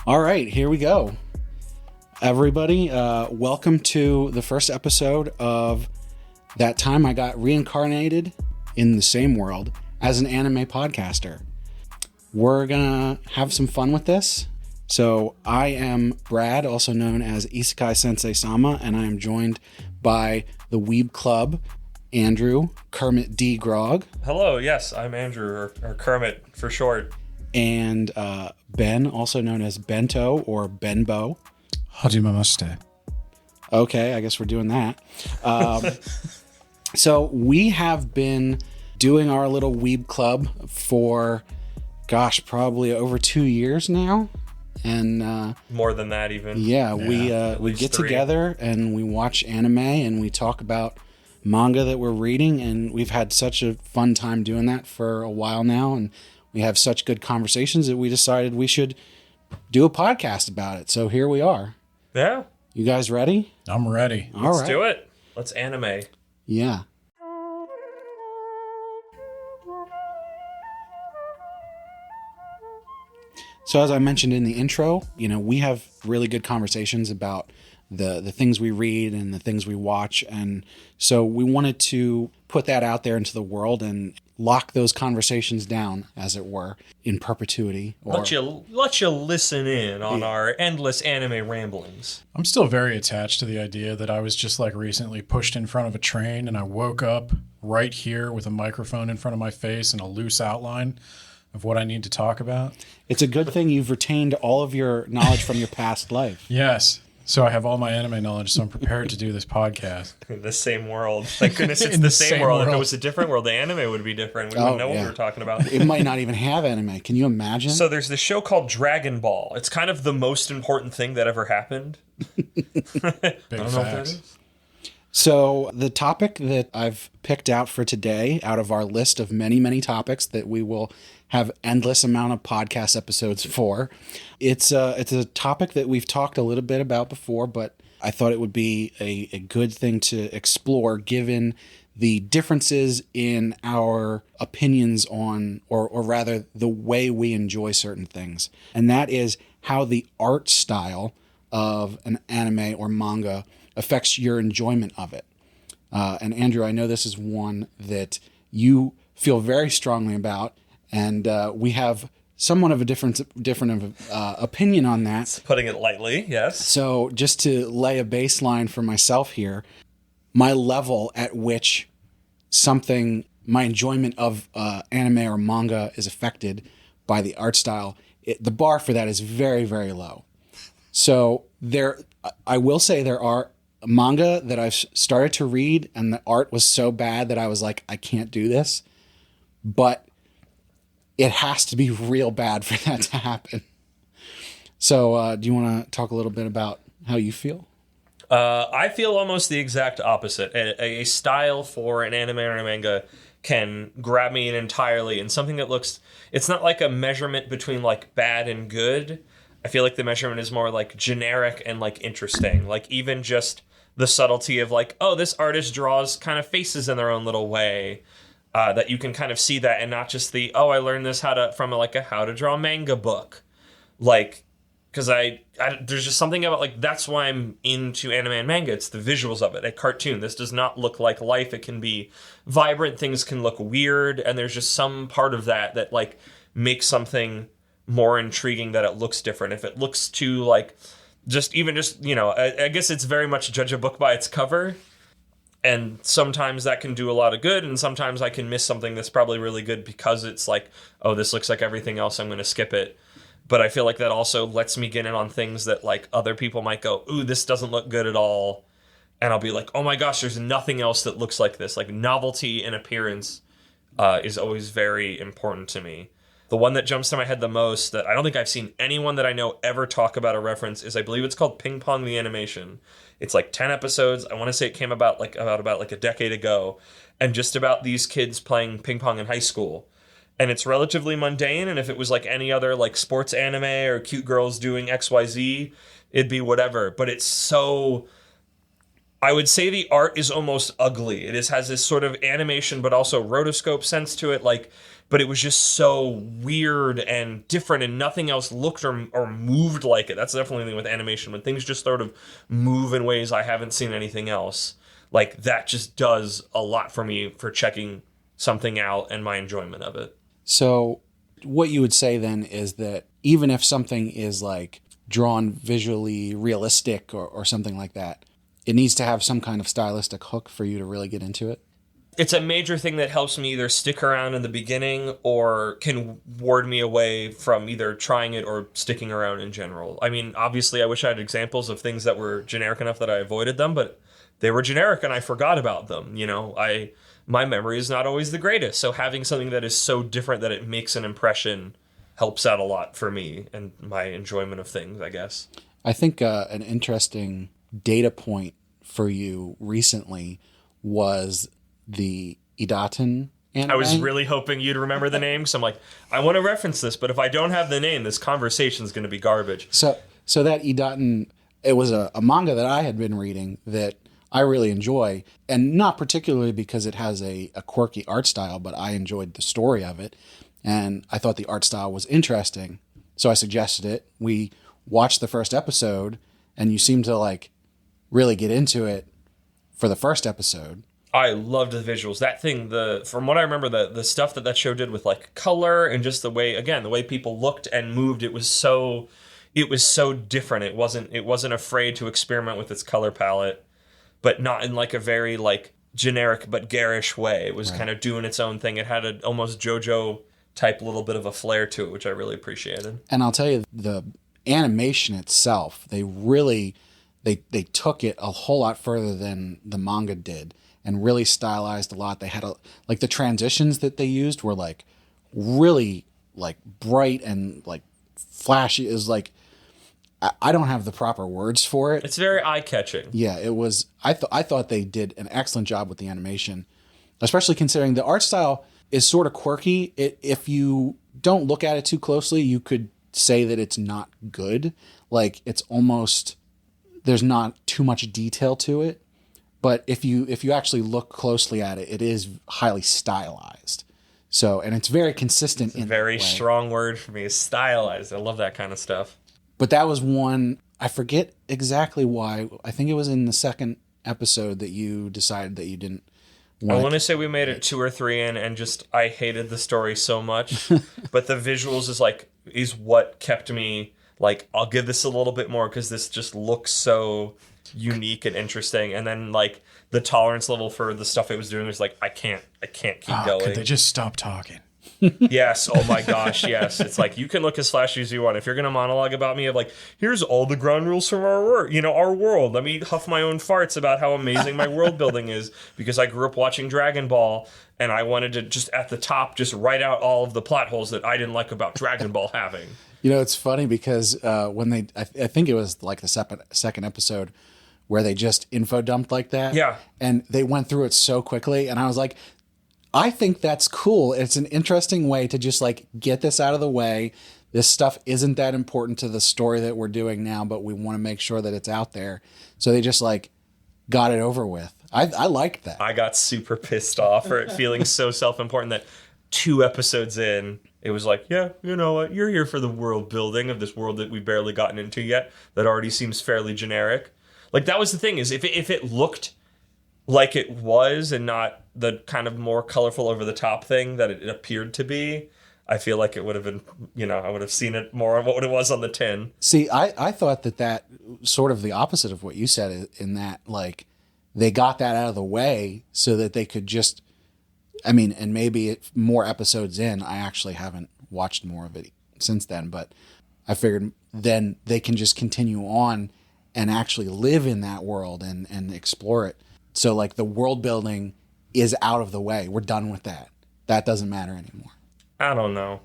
All right, here we go. Everybody, welcome to the first episode of That Time I Got Reincarnated in the Same World as an Anime Podcaster. We're going to have some fun with this. So I am Brad, also known as Isekai Sensei Sama, and I am joined by the Weeb Club, Andrew, Kermit D. Grog. Hello, yes, I'm Andrew, or Kermit for short. And Ben, also known as Bento or Benbo. Hajimemashite. Okay, I guess we're doing that. So we have been doing our little Weeb Club for, probably over 2 years now. And more than that even. Yeah, we get together and we watch anime and we talk about manga that we're reading, and we've had such a fun time doing that for a while now, and we have such good conversations that we decided we should do a podcast about it. So here we are. Yeah. You guys ready? I'm ready. Let's do it. Let's anime. Yeah. So as I mentioned in the intro, we have really good conversations about the things we read and the things we watch. And so we wanted to put that out there into the world and lock those conversations down, as it were, in perpetuity. Let you listen in on our endless anime ramblings. I'm still very attached to the idea that I was just recently pushed in front of a train and I woke up right here with a microphone in front of my face and a loose outline of what I need to talk about. It's a good thing you've retained all of your knowledge from your past life. Yes. So I have all my anime knowledge, so I'm prepared to do this podcast. The same world. Thank goodness it's the same world. If it was a different world, the anime would be different. We wouldn't know what we were talking about. It might not even have anime. Can you imagine? So there's this show called Dragon Ball. It's kind of the most important thing that ever happened. Big I don't know what that facts. is. So the topic that I've picked out for today, out of our list of many, many topics that we will have endless amount of podcast episodes for, it's a topic that we've talked a little bit about before, but I thought it would be a good thing to explore given the differences in our opinions on, or rather the way we enjoy certain things. And that is how the art style of an anime or manga affects your enjoyment of it. And Andrew, I know this is one that you feel very strongly about, and we have somewhat of a different opinion on that. Putting it lightly, yes. So just to lay a baseline for myself here, my level at which my enjoyment of anime or manga is affected by the art style, the bar for that is very, very low. So I will say there are manga that I've started to read and the art was so bad that I was like, I can't do this. But it has to be real bad for that to happen. So do you want to talk a little bit about how you feel? I feel almost the exact opposite. A style for an anime or a manga can grab me in entirely, and something that it's not like a measurement between bad and good. I feel like the measurement is more generic and interesting. Even just the subtlety of this artist draws kind of faces in their own little way, that you can kind of see that, and not just I learned this from a how to draw manga book. Because there's just something about that's why I'm into anime and manga. It's the visuals of it. A cartoon. This does not look like life. It can be vibrant. Things can look weird, and there's just some part of that makes something more intriguing, that it looks different. If it looks too I guess it's very much judge a book by its cover, and sometimes that can do a lot of good, and sometimes I can miss something that's probably really good because it's this looks like everything else, I'm going to skip it. But I feel like that also lets me get in on things that other people might go, ooh, this doesn't look good at all, and I'll be like, oh my gosh, there's nothing else that looks like this. Novelty and appearance is always very important to me. The one that jumps to my head the most, that I don't think I've seen anyone that I know ever talk about or reference, is I believe it's called Ping Pong the Animation. It's 10 episodes. I want to say it came about about a decade ago, and just about these kids playing ping pong in high school. And it's relatively mundane, and if it was any other sports anime or cute girls doing XYZ, it'd be whatever. But it's so... I would say the art is almost ugly. It has this sort of animation but also rotoscope sense to it. but it was just so weird and different, and nothing else looked or moved like it. That's definitely the thing with animation. When things just sort of move in ways I haven't seen anything else, like that just does a lot for me for checking something out and my enjoyment of it. So what you would say then is that even if something is like drawn visually realistic or something like that, it needs to have some kind of stylistic hook for you to really get into it? It's a major thing that helps me either stick around in the beginning or can ward me away from either trying it or sticking around in general. I mean, obviously, I wish I had examples of things that were generic enough that I avoided them, but they were generic and I forgot about them. You know, my memory is not always the greatest, so having something that is so different that it makes an impression helps out a lot for me and my enjoyment of things, I guess. I think an interesting data point for you recently was the Idaten anime. I was really hoping you'd remember the name, because I'm like, I want to reference this, but if I don't have the name, this conversation is going to be garbage. So that Idaten, it was a manga that I had been reading that I really enjoy, and not particularly because it has a quirky art style, but I enjoyed the story of it, and I thought the art style was interesting, so I suggested it. We watched the first episode, and you seemed to like really get into it for the first episode. I loved the visuals. That thing, from what I remember, the stuff that show did with like color and just the way people looked and moved, it was so different. It wasn't afraid to experiment with its color palette, but not in like a very like generic but garish way. It was kind of doing its own thing. It had an almost JoJo type little bit of a flair to it, which I really appreciated. And I'll tell you, the animation itself, they really they took it a whole lot further than the manga did, and really stylized a lot. They had like the transitions that they used were like really like bright and like flashy. Is like, I don't have the proper words for it. It's very eye-catching. Yeah, it was. I thought they did an excellent job with the animation, especially considering the art style is sort of quirky. If you don't look at it too closely, you could say that it's not good. Like, it's almost, there's not too much detail to it. But if you actually look closely at it, it is highly stylized. So, and it's very consistent. It's a very strong word for me is stylized. I love that kind of stuff. But that was one, I forget exactly why. I think it was in the second episode that you decided that you didn't want. I want to say we made it 2 or 3 in, and just I hated the story so much. But the visuals is what kept me like, I'll give this a little bit more because this just looks so unique and interesting. And then like the tolerance level for the stuff it was doing was like, I can't keep going. Could they just stop talking? Yes. Oh my gosh. Yes. It's like, you can look as flashy as you want. If you're going to monologue about me of like, here's all the ground rules from our world. Let me huff my own farts about how amazing my world building is, because I grew up watching Dragon Ball and I wanted to just at the top, just write out all of the plot holes that I didn't like about Dragon Ball having. You know, it's funny because when I think it was like the second episode where they just info dumped like that. Yeah. And they went through it so quickly. And I was like, I think that's cool. It's an interesting way to just like get this out of the way. This stuff isn't that important to the story that we're doing now, but we want to make sure that it's out there. So they just like got it over with. I liked that. I got super pissed off for it feeling so self-important that 2 episodes in, it was like, yeah, you know what? You're here for the world building of this world that we've barely gotten into yet, that already seems fairly generic. Like, that was the thing, is if it looked like it was and not the kind of more colorful over the top thing that it appeared to be, I feel like it would have been, I would have seen it more on what it was on the tin. See, I thought that sort of the opposite of what you said, in that like they got that out of the way so that they could just, and maybe more episodes in, I actually haven't watched more of it since then, but I figured then they can just continue on and actually live in that world and explore it. So like the world building is out of the way. We're done with that. That doesn't matter anymore. I don't know.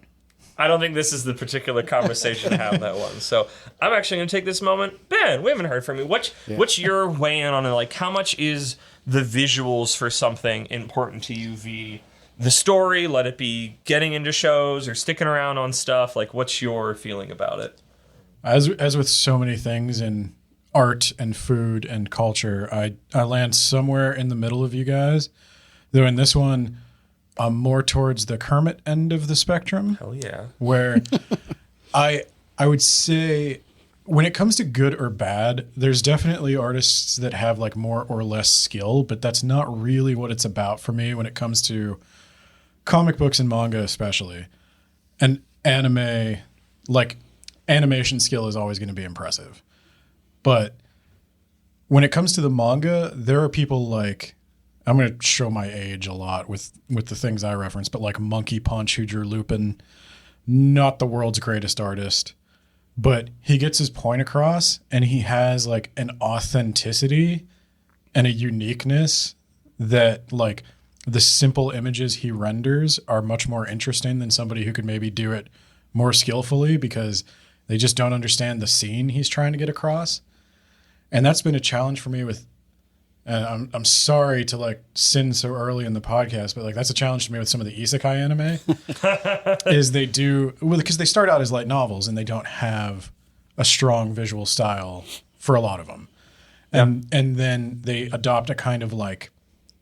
I don't think this is the particular conversation to have that one. So I'm actually going to take this moment. Ben, we haven't heard from you. What's your weigh-in on it? Like, how much is the visuals for something important to you via the story? Let it be getting into shows or sticking around on stuff. Like, what's your feeling about it? As with so many things in art and food and culture, I land somewhere in the middle of you guys. Though in this one, I'm more towards the Kermit end of the spectrum. Hell yeah. Where I would say when it comes to good or bad, there's definitely artists that have like more or less skill, but that's not really what it's about for me when it comes to comic books and manga especially. And anime, like animation skill is always going to be impressive. But when it comes to the manga, there are people like, I'm going to show my age a lot with the things I reference, but like Monkey Punch, who drew Lupin, not the world's greatest artist, but he gets his point across and he has like an authenticity and a uniqueness that like the simple images he renders are much more interesting than somebody who could maybe do it more skillfully because they just don't understand the scene he's trying to get across. And that's been a challenge for me with, and I'm sorry to like sin so early in the podcast, but like that's a challenge to me with some of the Isekai anime is they do, well, because they start out as light novels and they don't have a strong visual style for a lot of them. And then they adopt a kind of like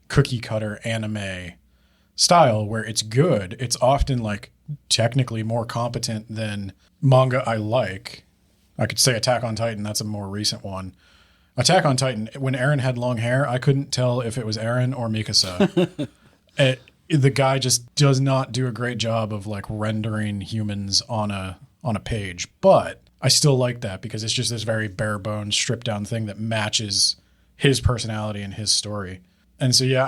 cookie cutter anime style where it's good. It's often like technically more competent than manga I like. I could say Attack on Titan. That's a more recent one. Attack on Titan, when Eren had long hair, I couldn't tell if it was Eren or Mikasa. The guy just does not do a great job of like rendering humans on a page. But I still like that because it's just this very bare bones, stripped down thing that matches his personality and his story. And so, yeah,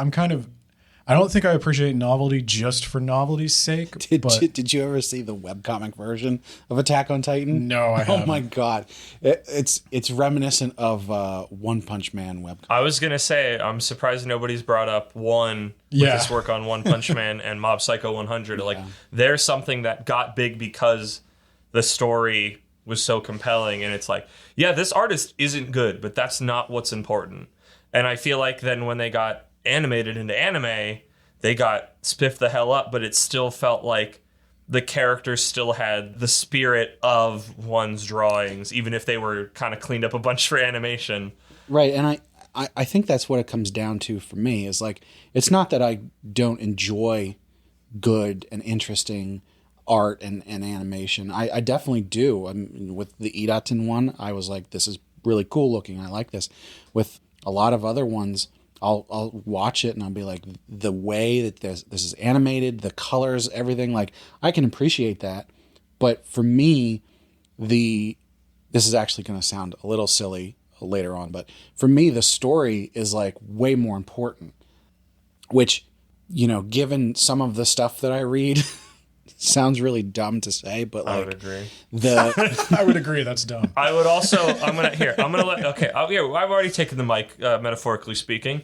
I don't think I appreciate novelty just for novelty's sake. Did you ever see the webcomic version of Attack on Titan? No, I haven't. Oh my God. It's reminiscent of One Punch Man webcomic. I was going to say, I'm surprised nobody's brought up with his work on One Punch Man and Mob Psycho 100. Yeah. Like, there's something that got big because the story was so compelling. And it's like, yeah, this artist isn't good, but that's not what's important. And I feel like then when they got animated into anime, they got spiffed the hell up, but it still felt like the characters still had the spirit of one's drawings, even if they were kind of cleaned up a bunch for animation. Right, and I think that's what it comes down to for me, is like, it's not that I don't enjoy good and interesting art and animation. I definitely do. I mean, with the Idaten one, I was like, this is really cool looking. I like this. With a lot of other ones, I'll watch it and I'll be like, the way that this is animated, the colors, everything, like, I can appreciate that. But for me, this is actually going to sound a little silly later on, but for me, the story is like way more important, which, you know, given some of the stuff that I read, sounds really dumb to say, but like, I would agree. I would agree. That's dumb. I would also, I've already taken the mic, metaphorically speaking.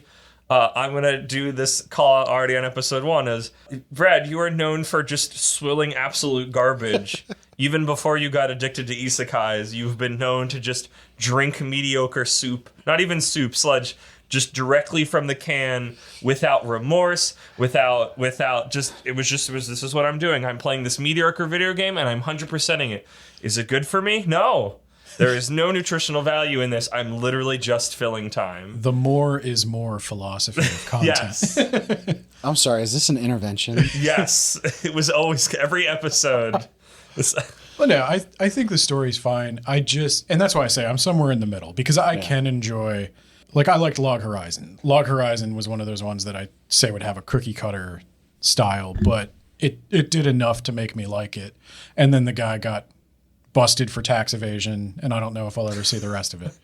I'm going to do this call already on episode 1 as, Brad, you are known for just swilling absolute garbage. Even before you got addicted to isekais, you've been known to just drink mediocre soup, not even soup, sludge, just directly from the can, without remorse, without just, this is what I'm doing. I'm playing this mediocre video game and I'm 100%ing it. Is it good for me? No. There is no nutritional value in this. I'm literally just filling time. The more is more philosophy of content. Yes. I'm sorry, is this an intervention? Yes. It was always every episode. Well, no, I think the story's fine. And that's why I say I'm somewhere in the middle, because I can enjoy, like, I liked Log Horizon. Log Horizon was one of those ones that I say would have a cookie cutter style, but it did enough to make me like it. And then the guy got busted for tax evasion, and I don't know if I'll ever see the rest of it.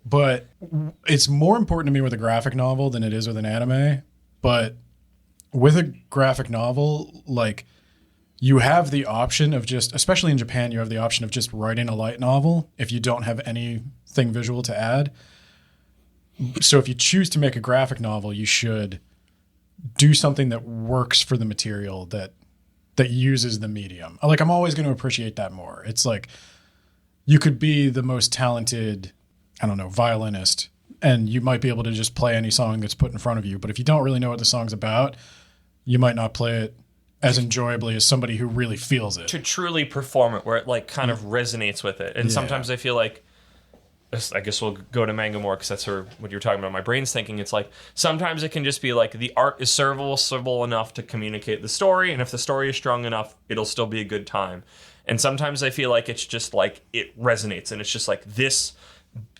But it's more important to me with a graphic novel than it is with an anime. But with a graphic novel, like, you have the option of just, especially in Japan, you have the option of just writing a light novel if you don't have anything visual to add. So if you choose to make a graphic novel, you should do something that works for the material that uses the medium. Like, I'm always going to appreciate that more. It's like, you could be the most talented, I don't know, violinist, and you might be able to just play any song that's put in front of you. But if you don't really know what the song's about, you might not play it as enjoyably as somebody who really feels it. To truly perform it, where it like kind of resonates with it. And sometimes I feel like I guess we'll go to manga more because that's what you're talking about. My brain's thinking. It's like sometimes it can just be like the art is serviceable enough to communicate the story, and if the story is strong enough, it'll still be a good time. And sometimes I feel like it's just like it resonates, and it's just like this,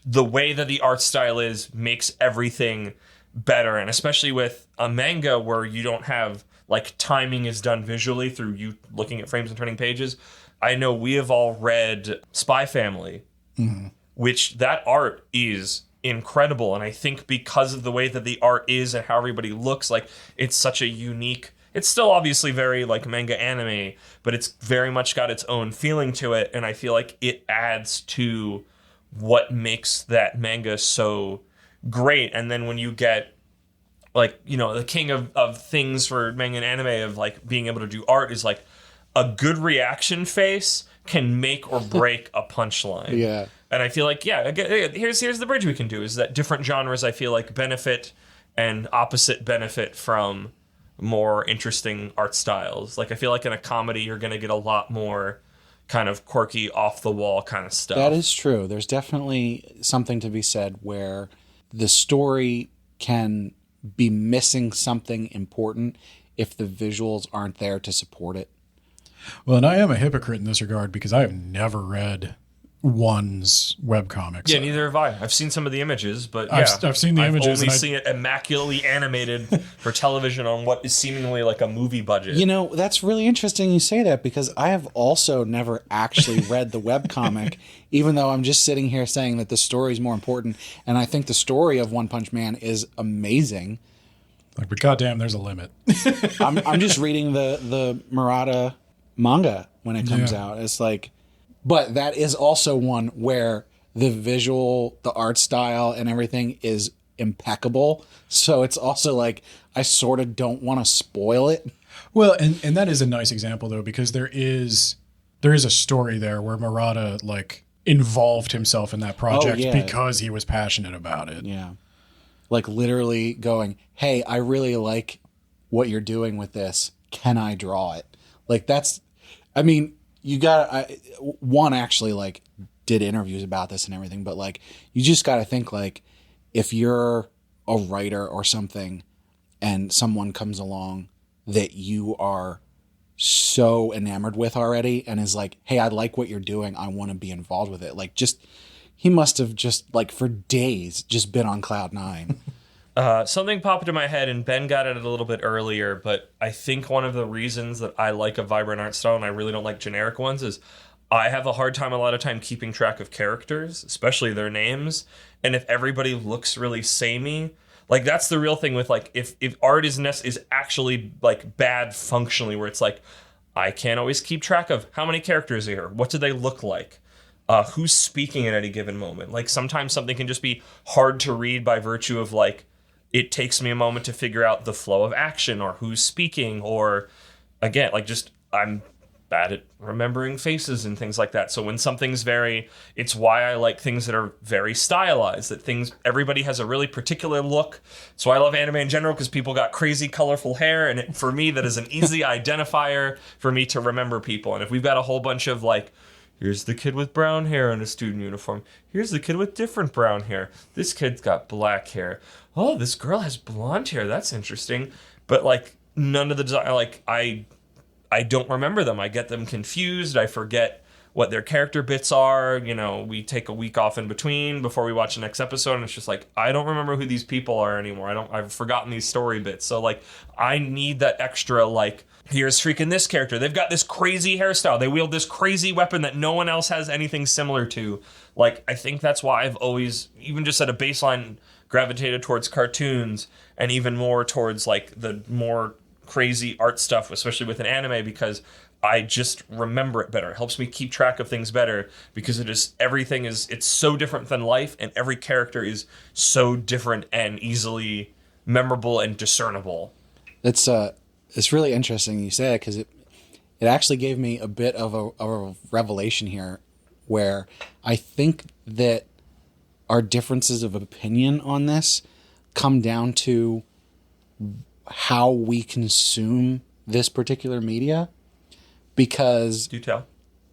the way that the art style is makes everything better, and especially with a manga where you don't have like timing is done visually through you looking at frames and turning pages. I know we have all read Spy Family. Mm-hmm. Which that art is incredible. And I think because of the way that the art is and how everybody looks, like it's such a unique, it's still obviously very like manga anime, but it's very much got its own feeling to it. And I feel like it adds to what makes that manga so great. And then when you get like, you know, the king of things for manga and anime of like being able to do art is like a good reaction face can make or break a punchline. Yeah. And I feel like, here's the bridge we can do is that different genres, I feel like, benefit and opposite benefit from more interesting art styles. Like, I feel like in a comedy, you're going to get a lot more kind of quirky, off-the-wall kind of stuff. That is true. There's definitely something to be said where the story can be missing something important if the visuals aren't there to support it. Well, and I am a hypocrite in this regard because I have never read One's webcomics. Yeah, neither have I. I've seen some of the images, but yeah. I've seen the images. I've only seen it immaculately animated for television on what is seemingly like a movie budget. You know, that's really interesting you say that because I have also never actually read the webcomic, even though I'm just sitting here saying that the story is more important. And I think the story of One Punch Man is amazing. Like, but goddamn, there's a limit. I'm just reading the Murata manga when it comes out. It's like, but that is also one where the visual, the art style and everything is impeccable. So it's also like, I sort of don't want to spoil it. Well, and that is a nice example though, because there is a story there where Murata like involved himself in that project because he was passionate about it. Yeah. Like literally going, hey, I really like what you're doing with this. Can I draw it? Like that's, I mean, one actually like did interviews about this and everything, but like, you just got to think like if you're a writer or something and someone comes along that you are so enamored with already and is like, hey, I like what you're doing. I want to be involved with it. Like just, he must have just like for days just been on cloud nine. Something popped into my head, and Ben got at it a little bit earlier, but I think one of the reasons that I like a vibrant art style and I really don't like generic ones is I have a hard time a lot of time keeping track of characters, especially their names, and if everybody looks really samey, like that's the real thing with like if art is actually like bad functionally, where it's like I can't always keep track of how many characters are here, what do they look like, who's speaking at any given moment. Like sometimes something can just be hard to read by virtue of like it takes me a moment to figure out the flow of action or who's speaking, or again, like just I'm bad at remembering faces and things like that. So when something's it's why I like things that are very stylized, that everybody has a really particular look. So I love anime in general because people got crazy colorful hair, and for me that is an easy identifier for me to remember people. And if we've got a whole bunch of like, here's the kid with brown hair in a student uniform. Here's the kid with different brown hair. This kid's got black hair. Oh, this girl has blonde hair. That's interesting. But like none of the design, like I don't remember them. I get them confused. I forget what their character bits are. You know, we take a week off in between before we watch the next episode, and it's just like I don't remember who these people are anymore. I've forgotten these story bits. So like I need that extra like, here's freaking this character. They've got this crazy hairstyle. They wield this crazy weapon that no one else has anything similar to. Like, I think that's why I've always, even just at a baseline, gravitated towards cartoons and even more towards, like, the more crazy art stuff, especially with an anime, because I just remember it better. It helps me keep track of things better because it's so different than life, and every character is so different and easily memorable and discernible. It's really interesting you say it because it actually gave me a bit of a revelation here where I think that our differences of opinion on this come down to how we consume this particular media. Because do tell.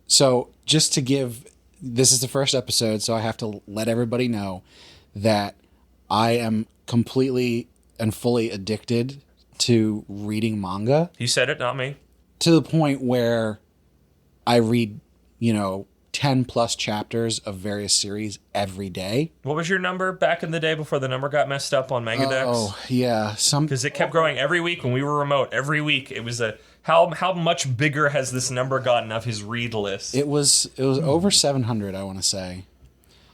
So just to give this is the first episode, so I have to let everybody know that I am completely and fully addicted to reading manga. You said it, not me. To the point where I read, 10 plus chapters of various series every day. What was your number back in the day before the number got messed up on Manga Dex? Oh, yeah. Because it kept growing every week when we were remote. Every week it was how much bigger has this number gotten of his read list? It was over 700, I want to say.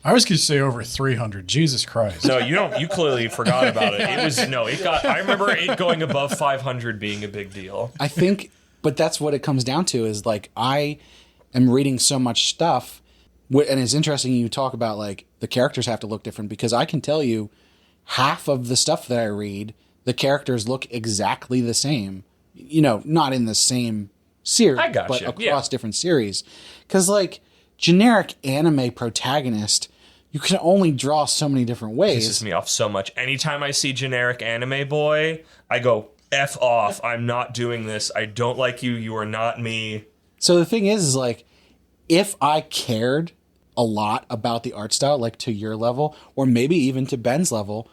I was going to say over 300. Jesus Christ. No, you clearly forgot about it. I remember it going above 500 being a big deal. I think, but that's what it comes down to is like, I am reading so much stuff. And it's interesting you talk about like the characters have to look different, because I can tell you half of the stuff that I read, the characters look exactly the same, not in the same series, but across different series. Because like generic anime protagonist, you can only draw so many different ways. Pisses me off so much. Anytime I see generic anime boy, I go, F off. I'm not doing this. I don't like you. You are not me. So the thing is like, if I cared a lot about the art style, like to your level, or maybe even to Ben's level,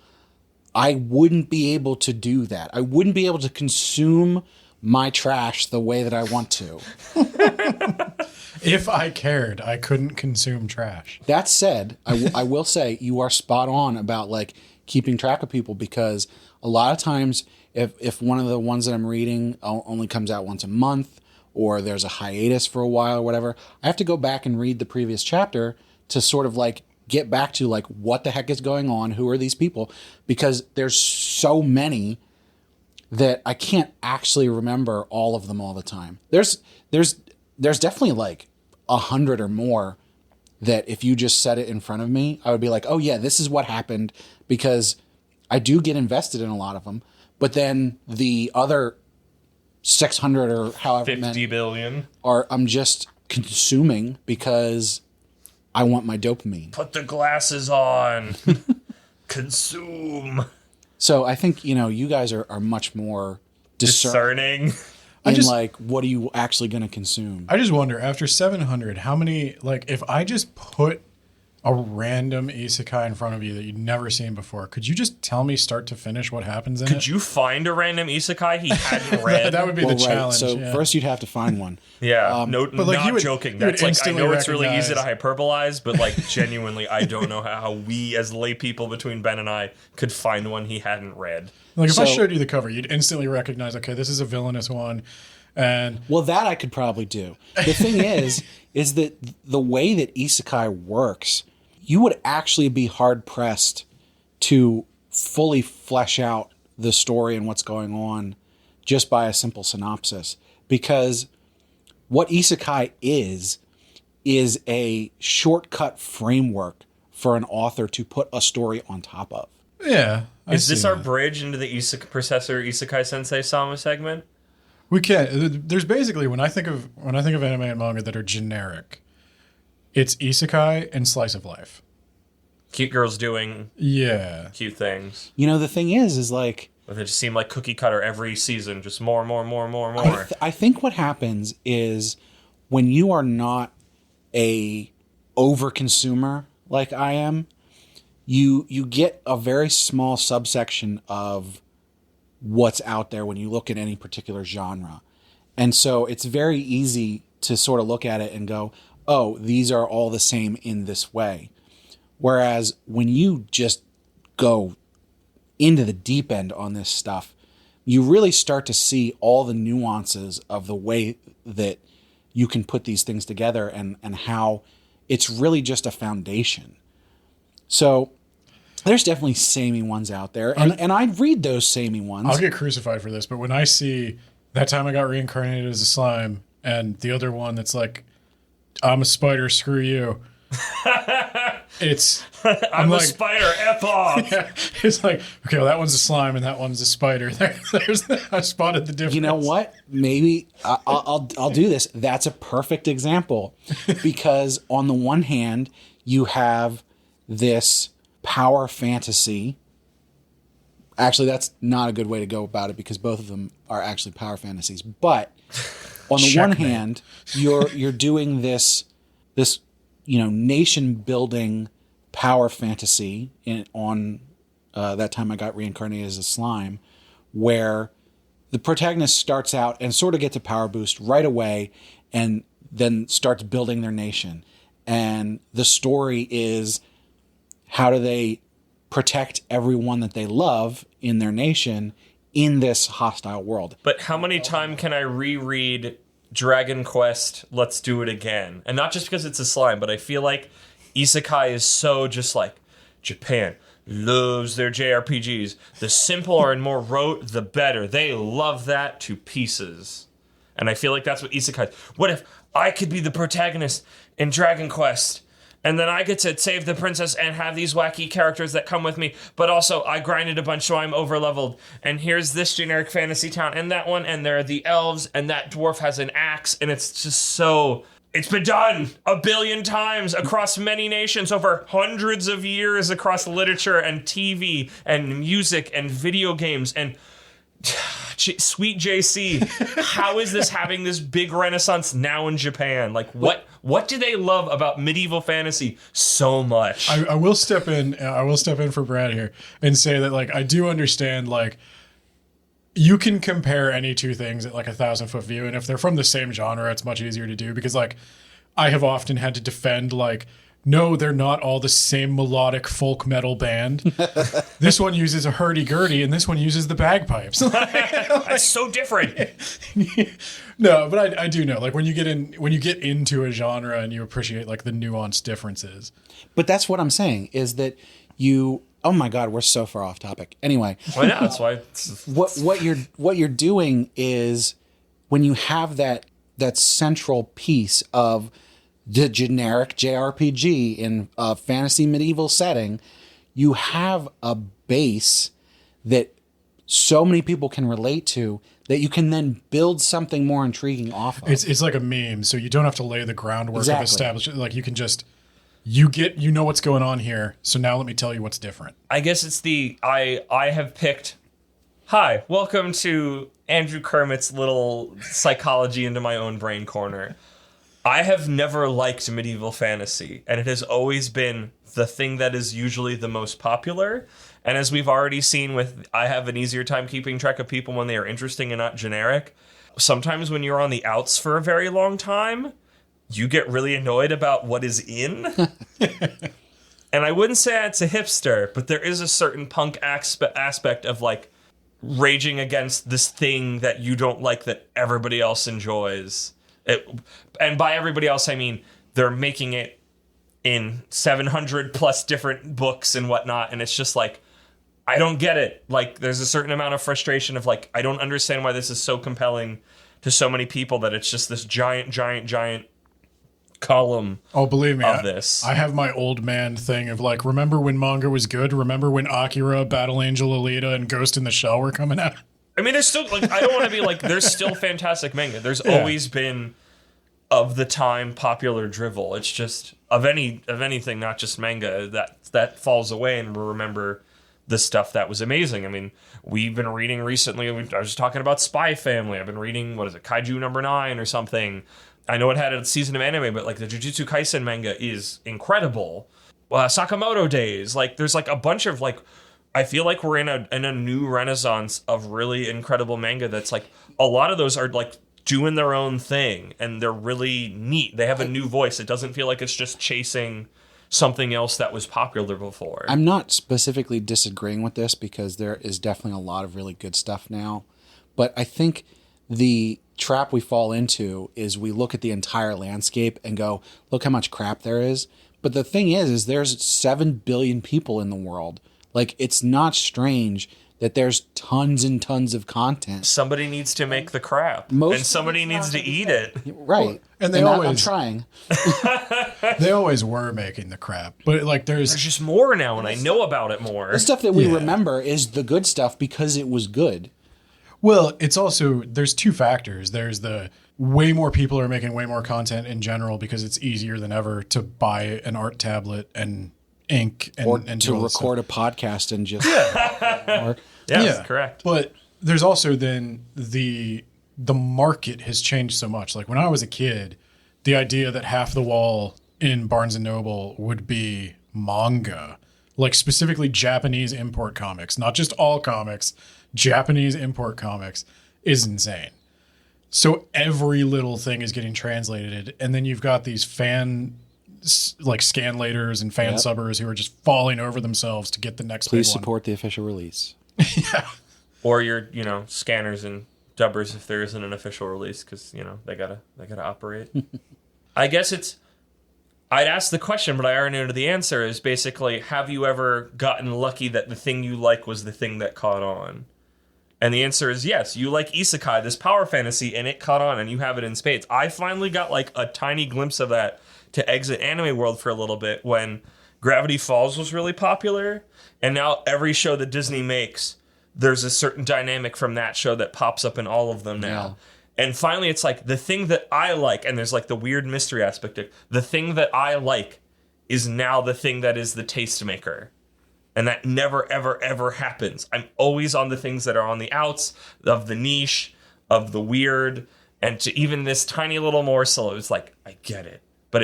I wouldn't be able to do that. I wouldn't be able to consume my trash the way that I want to. If I cared, I couldn't consume trash. That said, I will say you are spot on about like keeping track of people, because a lot of times if one of the ones that I'm reading only comes out once a month, or there's a hiatus for a while or whatever, I have to go back and read the previous chapter to sort of like get back to like what the heck is going on, who are these people, because there's so many that I can't actually remember all of them all the time. There's definitely like 100 or more that if you just said it in front of me, I would be like, oh yeah, this is what happened, because I do get invested in a lot of them. But then the other 600 or however 50 many billion I'm just consuming because I want my dopamine. Put the glasses on. Consume. So I think, you guys are much more Discerning. like, what are you actually going to consume? I just wonder, after 700, how many, like, if I just put a random isekai in front of you that you'd never seen before, could you just tell me start to finish what happens in it? Could you find a random isekai he hadn't read? That would be the challenge. So first you'd have to find one. Yeah, but like not joking. That's like, I know it's really easy to hyperbolize, but like genuinely, I don't know how we as lay people between Ben and I could find one he hadn't read. Like if I showed you the cover, you'd instantly recognize, okay, this is a villainous one. And well, that I could probably do. The thing is that the way that isekai works, you would actually be hard pressed to fully flesh out the story and what's going on just by a simple synopsis, because what isekai is a shortcut framework for an author to put a story on top of. yeah. Is this our bridge into the Professor Isekai Sensei Sama segment? We can. There's basically, when I think of anime and manga that are generic, it's isekai and slice of life. Cute girls doing cute things. The thing is like, But they just seem like cookie cutter every season, just more. I think what happens is when you are not a over consumer like I am, you get a very small subsection of what's out there when you look at any particular genre. And so it's very easy to sort of look at it and go, oh, these are all the same in this way. Whereas when you just go into the deep end on this stuff, you really start to see all the nuances of the way that you can put these things together and how it's really just a foundation. So there's definitely samey ones out there, and I read those samey ones. I'll get crucified for this, but when I see That Time I Got Reincarnated as a Slime and the other one that's like, I'm a spider, screw you. I'm like, a spider, F off. Yeah, it's like, okay, well, that one's a slime and that one's a spider. I spotted the difference. You know what? Maybe I'll do this. That's a perfect example, because on the one hand, you have this power fantasy. Actually, that's not a good way to go about it, because both of them are actually power fantasies. But on the one hand, you're doing this nation building power fantasy on that time I got reincarnated as a slime, where the protagonist starts out and sort of gets a power boost right away and then starts building their nation. And the story is, how do they protect everyone that they love in their nation in this hostile world? But how many times can I reread Dragon Quest, Let's Do It Again? And not just because it's a slime, but I feel like Isekai is so just like, Japan loves their JRPGs. The simpler and more rote, the better. They love that to pieces. And I feel like that's what Isekai is. What if I could be the protagonist in Dragon Quest, and then I get to save the princess and have these wacky characters that come with me, but also I grinded a bunch so I'm over-leveled, and here's this generic fantasy town, and that one, and there are the elves, and that dwarf has an axe, and it's just so... It's been done 1 billion times across many nations over hundreds of years across literature and TV and music and video games and... Sweet JC, how is this having this big renaissance now in Japan? Like, what do they love about medieval fantasy so much? I will step in. I will step in for Brad here and say that, like, I do understand, like, you can compare any two things at like 1,000-foot view, and if they're from the same genre, it's much easier to do, because like I have often had to defend, like, no, they're not all the same melodic folk metal band. This one uses a hurdy-gurdy, and this one uses the bagpipes. That's so different. No, but I do know, like, when you get into a genre and you appreciate like the nuanced differences. But that's what I'm saying, is that you... Oh my God, we're so far off topic. Anyway, why not? That's why. What you're doing is, when you have that central piece of the generic JRPG in a fantasy medieval setting, you have a base that so many people can relate to, that you can then build something more intriguing off of. It's like a meme, so you don't have to lay the groundwork Exactly. of establishing. Like, you can just you know what's going on here. So now let me tell you what's different. I guess it's I have picked. Hi, welcome to Andrew Kermit's little psychology into my own brain corner. I have never liked medieval fantasy, and it has always been the thing that is usually the most popular. And as we've already seen I have an easier time keeping track of people when they are interesting and not generic. Sometimes when you're on the outs for a very long time, you get really annoyed about what is in. And I wouldn't say it's a hipster, but there is a certain punk aspect of like raging against this thing that you don't like that everybody else enjoys. And by everybody else, I mean they're making it in 700 plus different books and whatnot. And it's just like, I don't get it. Like, there's a certain amount of frustration of like, I don't understand why this is so compelling to so many people, that it's just this giant column. Oh, believe me, of this. I have my old man thing of like, remember when manga was good? Remember when Akira, Battle Angel Alita, and Ghost in the Shell were coming out? I mean, there's still, like, I don't want to be like, there's still fantastic manga. There's always been, of the time, popular drivel. It's just, of anything, not just manga, that falls away, and we'll remember the stuff that was amazing. I mean, we've been reading recently, I was just talking about Spy Family. I've been reading, Kaiju number 9 or something. I know it had a season of anime, but like the Jujutsu Kaisen manga is incredible. Sakamoto Days, like there's like a bunch of like, I feel like we're in a new renaissance of really incredible manga that's like, a lot of those are like doing their own thing and they're really neat. They have a new voice. It doesn't feel like it's just chasing something else that was popular before. I'm not specifically disagreeing with this, because there is definitely a lot of really good stuff now. But I think the trap we fall into is we look at the entire landscape and go, look how much crap there is. But the thing is there's 7 billion people in the world. Like, it's not strange that there's tons and tons of content. Somebody needs to make the crap, and somebody needs to eat it. Right. And they I'm trying. They always were making the crap. But like, there's just more now, and I know about it more. The stuff that we remember is the good stuff because it was good. Well, it's also, there's two factors. There's the way more people are making way more content in general because it's easier than ever to buy an art tablet and ink and to record a podcast and just Yes, correct. But there's also then the market has changed so much. Like, when I was a kid, the idea that half the wall in Barnes and Noble would be manga, like specifically Japanese import comics, not just all comics, Japanese import comics is insane. So every little thing is getting translated. And then you've got these like scanlators and fan subbers who are just falling over themselves to get the next Please big one. support the official release. Yeah. Or your, scanners and dubbers if there isn't an official release, because, they gotta operate. I guess I'd ask the question, but I already know the answer is basically, have you ever gotten lucky that the thing you like was the thing that caught on? And the answer is yes. You like Isekai, this power fantasy, and it caught on, and you have it in spades. I finally got like a tiny glimpse of that to exit anime world for a little bit when Gravity Falls was really popular, and now every show that Disney makes, there's a certain dynamic from that show that pops up in all of them now. Yeah. And finally, it's like the thing that I like, and there's like the weird mystery aspect of the thing that I like is now the thing that is the tastemaker. And that never, ever, ever happens. I'm always on the things that are on the outs of the niche, of the weird, and to even this tiny little morsel, it was like, I get it. But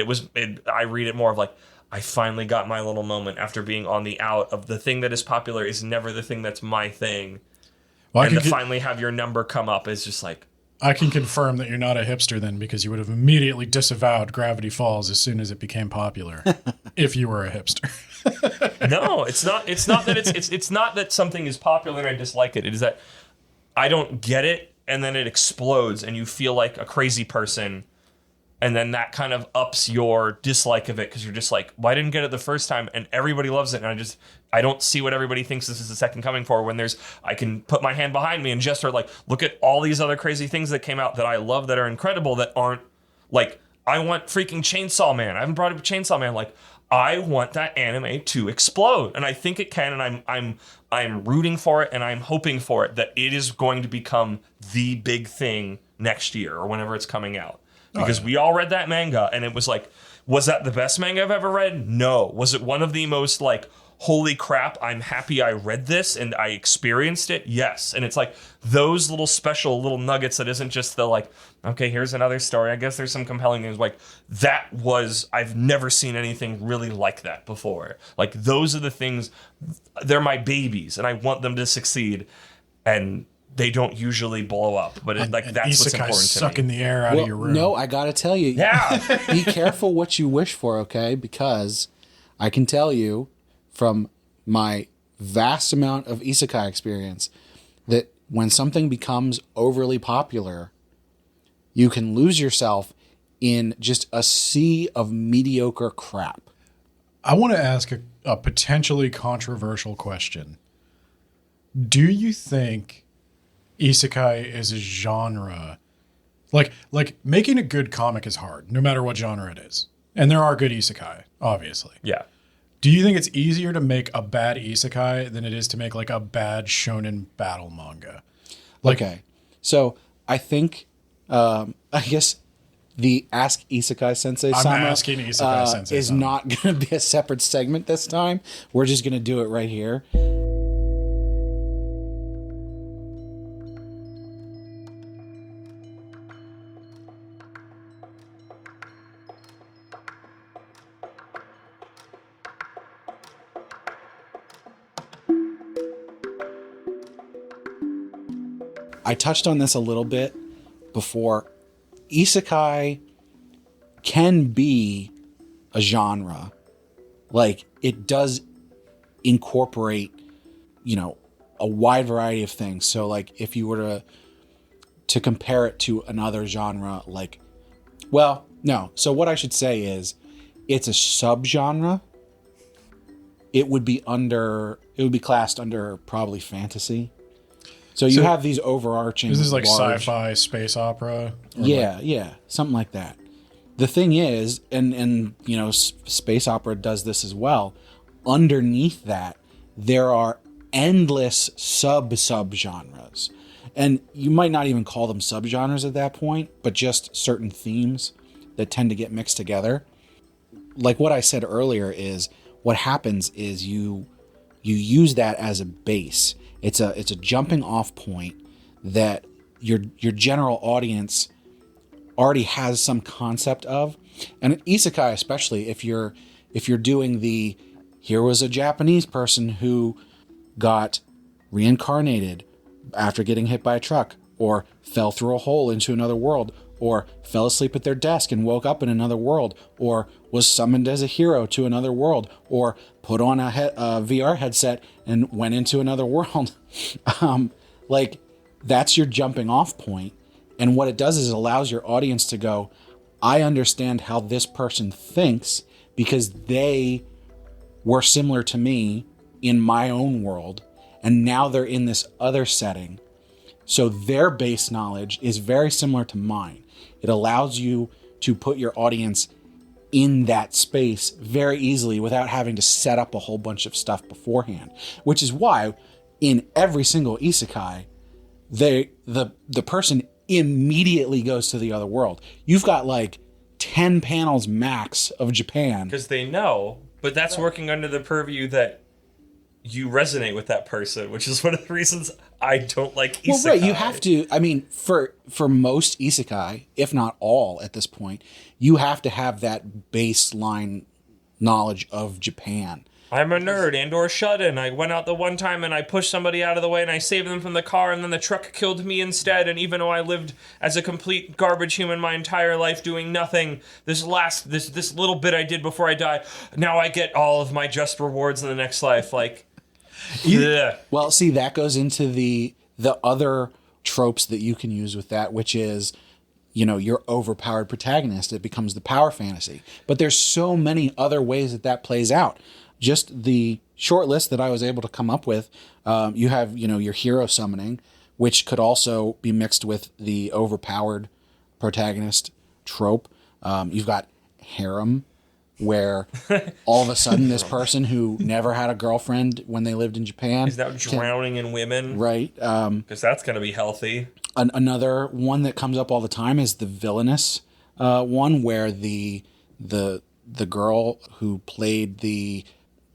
I read it more of like, I finally got my little moment after being on the out of the thing that is popular is never the thing that's my thing. Well, and to finally have your number come up is just like... I can confirm that you're not a hipster then, because you would have immediately disavowed Gravity Falls as soon as it became popular if you were a hipster. No, it's not that it's not that something is popular and I dislike it. It is that I don't get it, and then it explodes and you feel like a crazy person, and then that kind of ups your dislike of it because you're just like, well, I didn't get it the first time and everybody loves it, and I don't see what everybody thinks this is the second coming for, when I can put my hand behind me and just start like, look at all these other crazy things that came out that I love, that are incredible, that aren't like, I want freaking Chainsaw Man. I haven't brought up Chainsaw Man. Like, I want that anime to explode, and I think it can, and I'm rooting for it, and I'm hoping for it, that it is going to become the big thing next year or whenever it's coming out. Because we all read that manga, and it was like, was that the best manga I've ever read? No. Was it one of the most like, holy crap, I'm happy I read this and I experienced it? Yes. And it's like those little special little nuggets that isn't just the like, okay, here's another story, I guess there's some compelling things. Like, I've never seen anything really like that before. Like, those are the things, they're my babies, and I want them to succeed, and they don't usually blow up, but that's what's important to me. Sucking the air out of your room. No, I gotta tell you, be careful what you wish for, okay? Because I can tell you from my vast amount of isekai experience that when something becomes overly popular, you can lose yourself in just a sea of mediocre crap. I want to ask a potentially controversial question. Do you think isekai is a genre? Like making a good comic is hard, no matter what genre it is. And there are good isekai, obviously. Yeah. Do you think it's easier to make a bad isekai than it is to make like a bad shonen battle manga? Okay. So I think, I guess the Ask Isekai Sensei Sama I'm asking Isekai Sensei is Sama. not going to be a separate segment this time. We're just going to do it right here. I touched on this a little bit before. Isekai can be a genre. Like, it does incorporate, a wide variety of things. So, like, if you were to compare it to another genre, like, well, no. So what I should say is it's a subgenre. It would be classed under probably fantasy. So you have these overarching... This is like sci-fi, space opera? Yeah, something like that. The thing is, and space opera does this as well, underneath that, there are endless sub-genres. And you might not even call them subgenres at that point, but just certain themes that tend to get mixed together. Like what I said earlier is, what happens is you use that as a base. It's a jumping off point that your general audience already has some concept of, And isekai, especially if you're doing the, here was a Japanese person who got reincarnated after getting hit by a truck, or fell through a hole into another world, or fell asleep at their desk and woke up in another world, or was summoned as a hero to another world, or put on a VR headset and went into another world. Like, that's your jumping off point. And what it does is it allows your audience to go, I understand how this person thinks because they were similar to me in my own world, and now they're in this other setting. So their base knowledge is very similar to mine. It allows you to put your audience in that space very easily without having to set up a whole bunch of stuff beforehand, which is why in every single isekai, the person immediately goes to the other world. You've got like 10 panels max of Japan. Because they know, but that's working under the purview that you resonate with that person, which is one of the reasons I don't like isekai. Well, right, you have to, I mean, for most isekai, if not all at this point, you have to have that baseline knowledge of Japan. I'm a nerd and or shut-in. I went out the one time and I pushed somebody out of the way and I saved them from the car, and then the truck killed me instead. And even though I lived as a complete garbage human my entire life doing nothing, this little bit I did before I die, now I get all of my just rewards in the next life. Like, yeah. Well, see, that goes into the other tropes that you can use with that, which is, you know, your overpowered protagonist. It becomes the power fantasy. But there's so many other ways that plays out. Just the short list that I was able to come up with, you have, you know, your hero summoning, which could also be mixed with the overpowered protagonist trope. You've got harem, where all of a sudden this person who never had a girlfriend when they lived in Japan is now drowning in women. Right. Because that's going to be healthy. Another one that comes up all the time is the villainous one, where the girl who played the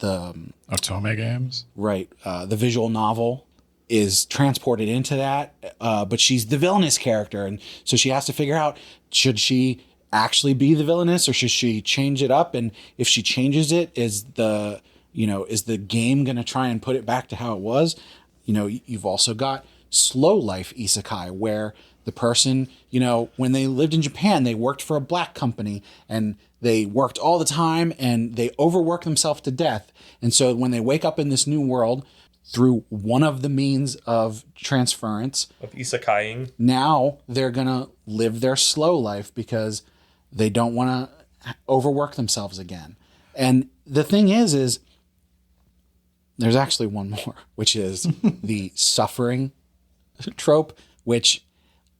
Otome games, right, the visual novel, is transported into that, but she's the villainous character, and so she has to figure out, should she actually be the villainous or should she change it up? And if she changes it, is the game going to try and put it back to how it was? You know, you've also got slow life isekai, where the person, you know, when they lived in Japan, they worked for a black company and they worked all the time and they overworked themselves to death. And so when they wake up in this new world through one of the means of transference, of isekaiing, now they're going to live their slow life because they don't want to overwork themselves again. And the thing is there's actually one more, which is the suffering trope, which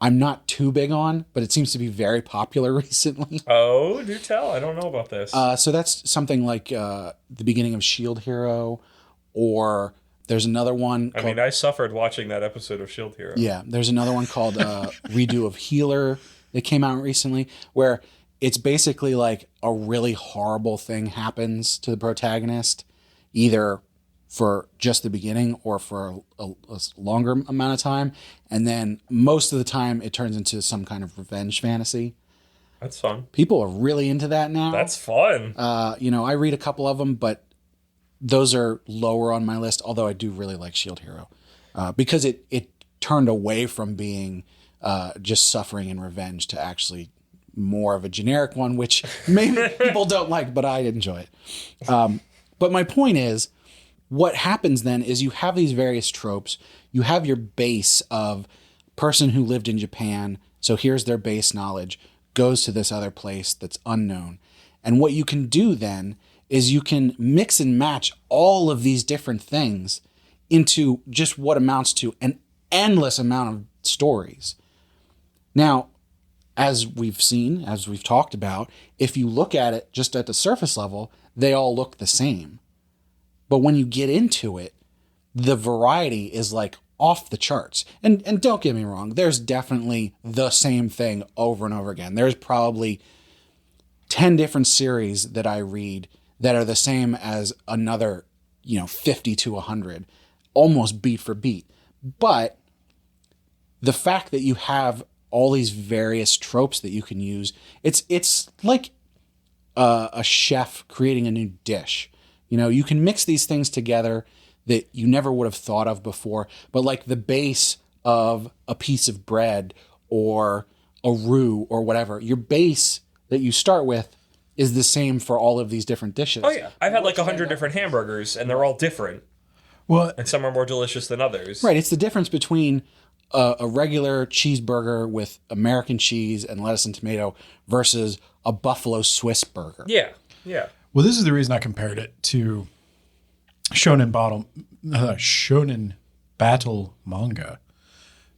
I'm not too big on, but it seems to be very popular recently. Oh, do tell. I don't know about this. So that's something like the beginning of Shield Hero, or there's another one called, I suffered watching that episode of Shield Hero. Yeah, there's another one called Redo of Healer that came out recently, where it's basically like a really horrible thing happens to the protagonist, either for just the beginning or for a longer amount of time. And then most of the time it turns into some kind of revenge fantasy. That's fun. People are really into that now. That's fun. You know, I read a couple of them, but those are lower on my list, although I do really like Shield Hero because it turned away from being just suffering and revenge to actually more of a generic one, which maybe people don't like, but I enjoy it. But my point is, what happens then is you have these various tropes. You have your base of person who lived in Japan, so here's their base knowledge, goes to this other place that's unknown. And what you can do then is you can mix and match all of these different things into just what amounts to an endless amount of stories. Now, as we've seen, as we've talked about, if you look at it just at the surface level, they all look the same. But when you get into it, the variety is like off the charts. And don't get me wrong, there's definitely the same thing over and over again. There's probably 10 different series that I read that are the same as another, 50 to 100, almost beat for beat. But the fact that you have all these various tropes that you can use, it's like a chef creating a new dish. You know, you can mix these things together that you never would have thought of before. But like the base of a piece of bread or a roux or whatever, your base that you start with is the same for all of these different dishes. Oh yeah, I've had like 100 different hamburgers, and they're all different. Well, and some are more delicious than others. Right. It's the difference between a regular cheeseburger with American cheese and lettuce and tomato versus a Buffalo Swiss burger. Yeah. Yeah. Well, this is the reason I compared it to Shonen Battle manga,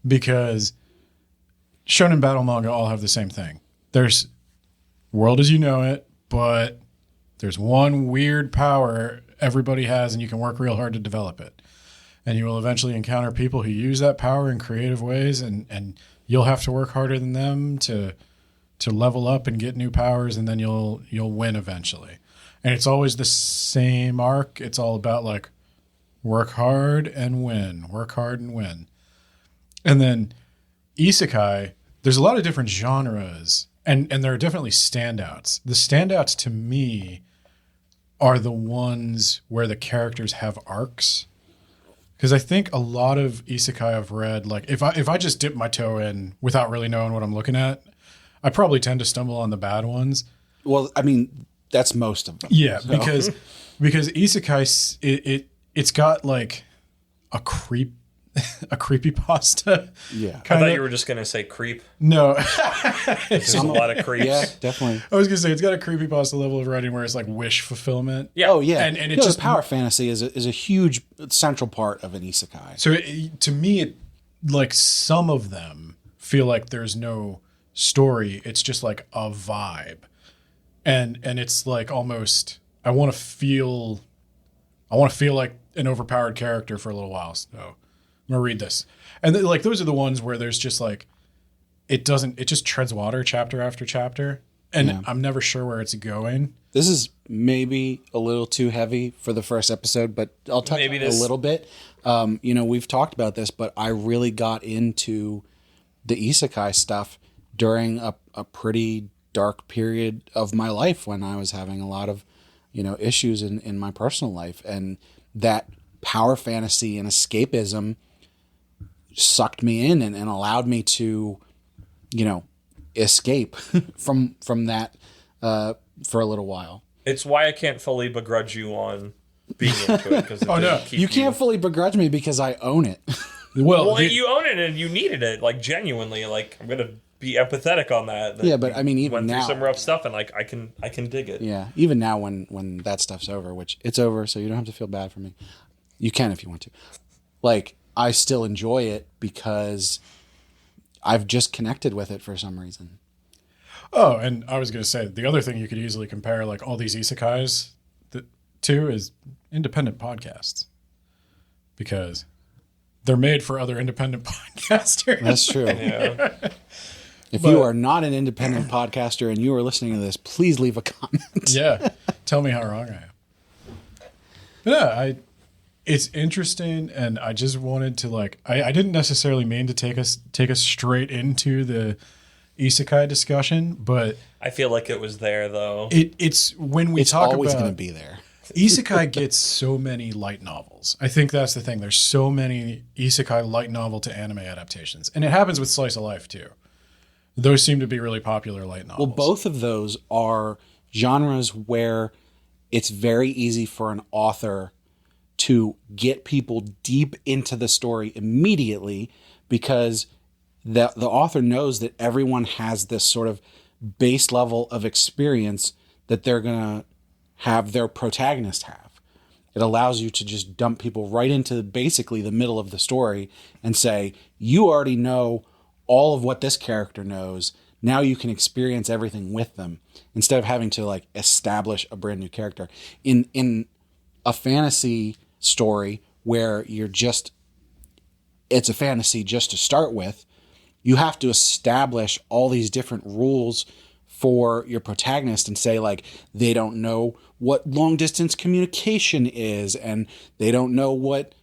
because Shonen Battle manga all have the same thing. There's world as you know it, but there's one weird power everybody has, and you can work real hard to develop it. And you will eventually encounter people who use that power in creative ways, and you'll have to work harder than them to level up and get new powers, and then you'll win eventually. And it's always the same arc. It's all about like work hard and win, work hard and win. And then Isekai, there's a lot of different genres, and there are definitely standouts. The standouts to me are the ones where the characters have arcs. Because I think a lot of Isekai I've read, like if I just dip my toe in without really knowing what I'm looking at, I probably tend to stumble on the bad ones. Well, I mean, that's most of them. Yeah, so. because Isekai, it's got like a creepypasta. Yeah. I thought you were just going to say creep. No. There's a lot of creeps. Yeah, definitely. I was going to say, it's got a creepypasta level of writing where it's like wish fulfillment. Yeah. Oh, yeah. And it's just power fantasy is a huge central part of an isekai. So to me, like some of them feel like there's no story. It's just like a vibe. And it's like almost, I want to feel like an overpowered character for a little while. So I'm gonna read this, and like those are the ones where there's just like it just treads water chapter after chapter, and I'm never sure where it's going. This is maybe a little too heavy for the first episode, but I'll touch on it a little bit. We've talked about this, but I really got into the isekai stuff during a pretty dark period of my life when I was having a lot of, issues in my personal life, and that power fantasy and escapism sucked me in and allowed me to, escape from that for a little while. It's why I can't fully begrudge you on being into it. Because you can't fully begrudge me because I own it. Well, you own it and you needed it, like genuinely. Like I'm gonna be empathetic on that. Yeah, but I mean, even went now, through some rough stuff, and like I can dig it. Yeah, even now when that stuff's over, which it's over, so you don't have to feel bad for me. You can if you want to. Like, I still enjoy it because I've just connected with it for some reason. Oh, and I was going to say, the other thing you could easily compare like all these isekais to is independent podcasts. Because they're made for other independent podcasters. That's true. Yeah. But you are not an independent podcaster and you are listening to this, please leave a comment. Yeah. Tell me how wrong I am. But yeah, it's interesting, and I just wanted to I didn't necessarily mean to take us straight into the isekai discussion, but I feel like it was there though. It's when we talk about, it's always going to be there. Isekai gets so many light novels. I think that's the thing. There's so many isekai light novel to anime adaptations, and it happens with slice of life too. Those seem to be really popular light novels. Well, both of those are genres where it's very easy for an author to get people deep into the story immediately because the author knows that everyone has this sort of base level of experience that they're going to have their protagonist have. It allows you to just dump people right into basically the middle of the story and say, you already know all of what this character knows. Now you can experience everything with them instead of having to establish a brand new character. In a fantasy story where it's a fantasy just to start with, you have to establish all these different rules for your protagonist and say they don't know what long distance communication is and they don't know what,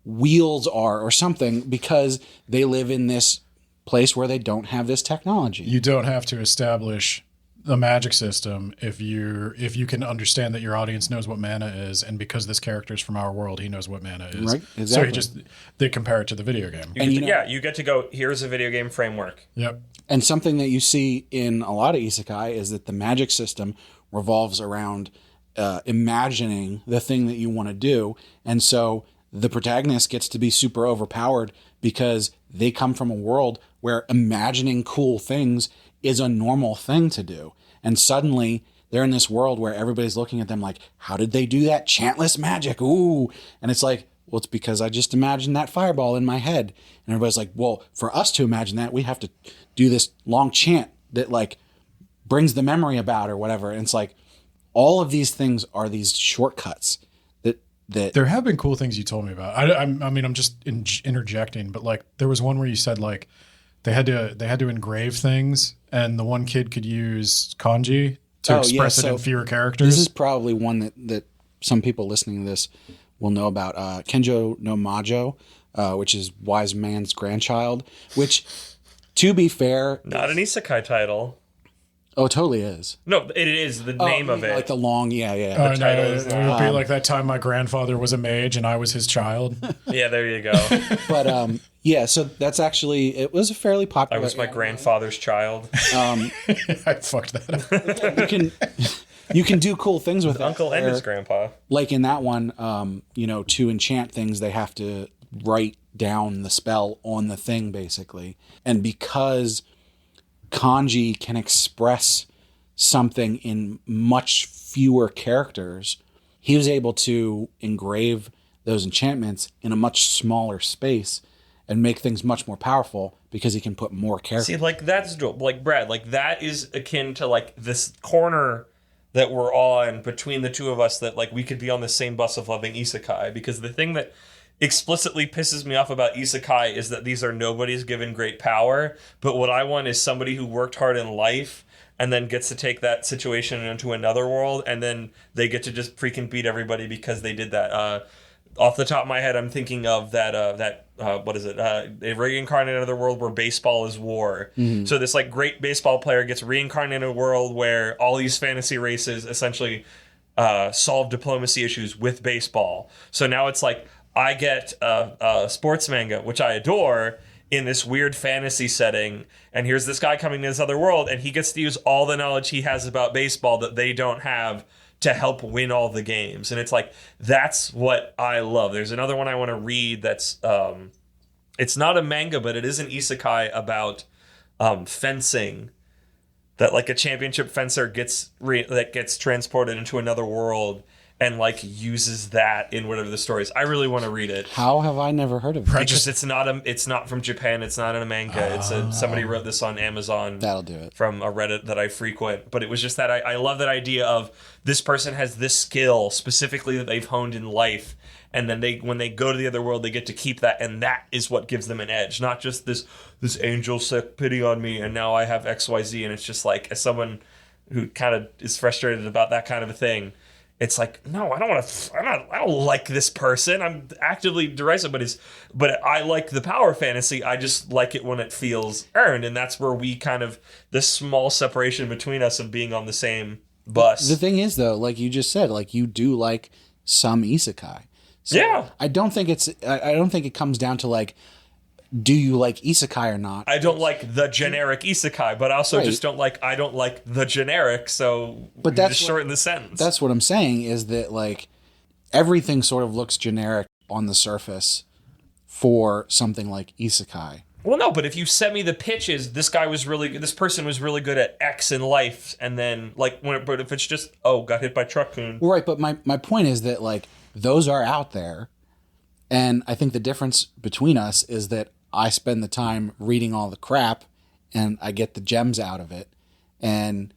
wheels are or something because they live in this place where they don't have this technology. You don't have to establish the magic system if you can understand that your audience knows what mana is, and because this character is from our world, he knows what mana is. Right, exactly. So they compare it to the video game. You get to go, here's a video game framework. Yep. And something that you see in a lot of isekai is that the magic system revolves around imagining the thing that you want to do. And so the protagonist gets to be super overpowered because they come from a world where imagining cool things is a normal thing to do. And suddenly they're in this world where everybody's looking at them like, how did they do that chantless magic? Ooh. And it's like, well, it's because I just imagined that fireball in my head. And everybody's like, well, for us to imagine that, we have to do this long chant that like brings the memory about or whatever. And it's like, all of these things are these shortcuts that there have been cool things you told me about. I mean, I'm just interjecting, but like there was one where you said like they had to engrave things, and the one kid could use kanji to express it in fewer characters. This is probably one that some people listening to this will know about. Kenjo no Majo, which is Wise Man's Grandchild, which, to be fair, not an isekai title. Oh, it totally is. No, it is the name of it. Like the long, yeah. The title is it would be like that time my grandfather was a mage and I was his child. Yeah, there you go. But yeah, so that's actually, it was a fairly popular. I was my grandfather's child. I fucked that up. You can do cool things with uncle and his grandpa. Like in that one, to enchant things, they have to write down the spell on the thing, basically. And because kanji can express something in much fewer characters, he was able to engrave those enchantments in a much smaller space and make things much more powerful because he can put more characters. See, like that's dope. Like Brad, like that is akin to like this corner that we're on between the two of us, that like we could be on the same bus of loving isekai, because the thing that explicitly pisses me off about isekai is that these are nobody's given great power, but what I want is somebody who worked hard in life and then gets to take that situation into another world, and then they get to just freaking beat everybody because they did that. Off the top of my head, I'm thinking of that what is it? A reincarnated in another world where baseball is war. Mm-hmm. So this like great baseball player gets reincarnated in a world where all these fantasy races essentially solve diplomacy issues with baseball. So now it's like, I get a sports manga, which I adore, in this weird fantasy setting, and here's this guy coming to this other world, and he gets to use all the knowledge he has about baseball that they don't have to help win all the games. And it's like, that's what I love. There's another one I want to read that's, it's not a manga, but it is an isekai about fencing, that like a championship fencer gets transported into another world and like uses that in whatever the story is. I really want to read it. How have I never heard of it? Because it's not from Japan. It's not in a manga. Somebody wrote this on Amazon. That'll do it. From a Reddit that I frequent. But it was just that I love that idea of this person has this skill specifically that they've honed in life, and then when they go to the other world, they get to keep that, and that is what gives them an edge. Not just this angel took pity on me and now I have XYZ. And it's just like, as someone who kind of is frustrated about that kind of a thing, it's like, no, I don't like this person. I'm actively derisive, but I like the power fantasy. I just like it when it feels earned. And that's where we kind of, this small separation between us of being on the same bus. The thing is, though, like you just said, like you do like some isekai. So yeah. I don't think it comes down to like, do you like isekai or not? I don't like the generic isekai, but also just I don't like the generic, so but that's just shorten the sentence. That's what I'm saying, is that like everything sort of looks generic on the surface for something like isekai. Well, no, but if you sent me the pitches, this person was really good at X in life, and then like but if it's just, got hit by truck coon. Right, but my point is that like those are out there, and I think the difference between us is that I spend the time reading all the crap and I get the gems out of it. And,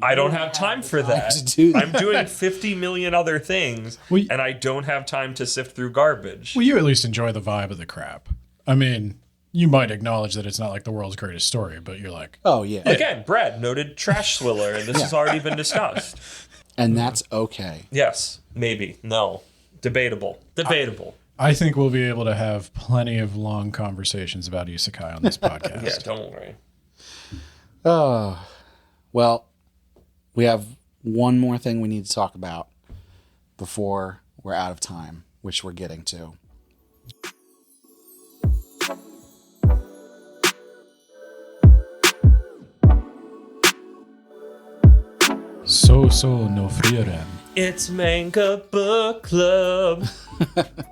I don't have time for that. I'm doing 50 million other things, and I don't have time to sift through garbage. Well, you at least enjoy the vibe of the crap. I mean, you might acknowledge that it's not like the world's greatest story, but you're like, oh, yeah. Again, Brad, noted trash swiller, and this has already been discussed. And that's okay. Yes, maybe. No. Debatable. I think we'll be able to have plenty of long conversations about isekai on this podcast. Yeah, don't worry. Oh, Well, we have one more thing we need to talk about before we're out of time, which we're getting to. So no Frieren. It's Manga Book Club.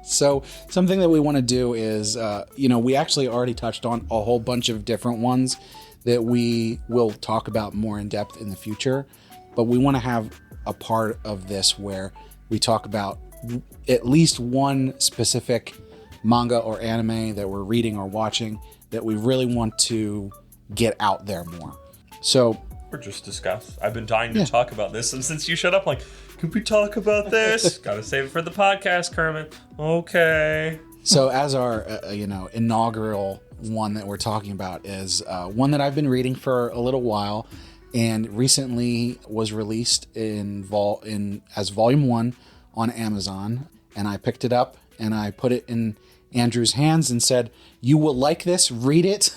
So something that we want to do is, we actually already touched on a whole bunch of different ones that we will talk about more in depth in the future. But we want to have a part of this where we talk about at least one specific manga or anime that we're reading or watching that we really want to get out there more. So, or just discuss. I've been dying to talk about this, and since you shut up, can we talk about this? Gotta save it for the podcast, Kermit. Okay. So as our, inaugural one that we're talking about is one that I've been reading for a little while, and recently was released as Volume 1 on Amazon, and I picked it up and I put it in Andrew's hands and said, "You will like this. Read it."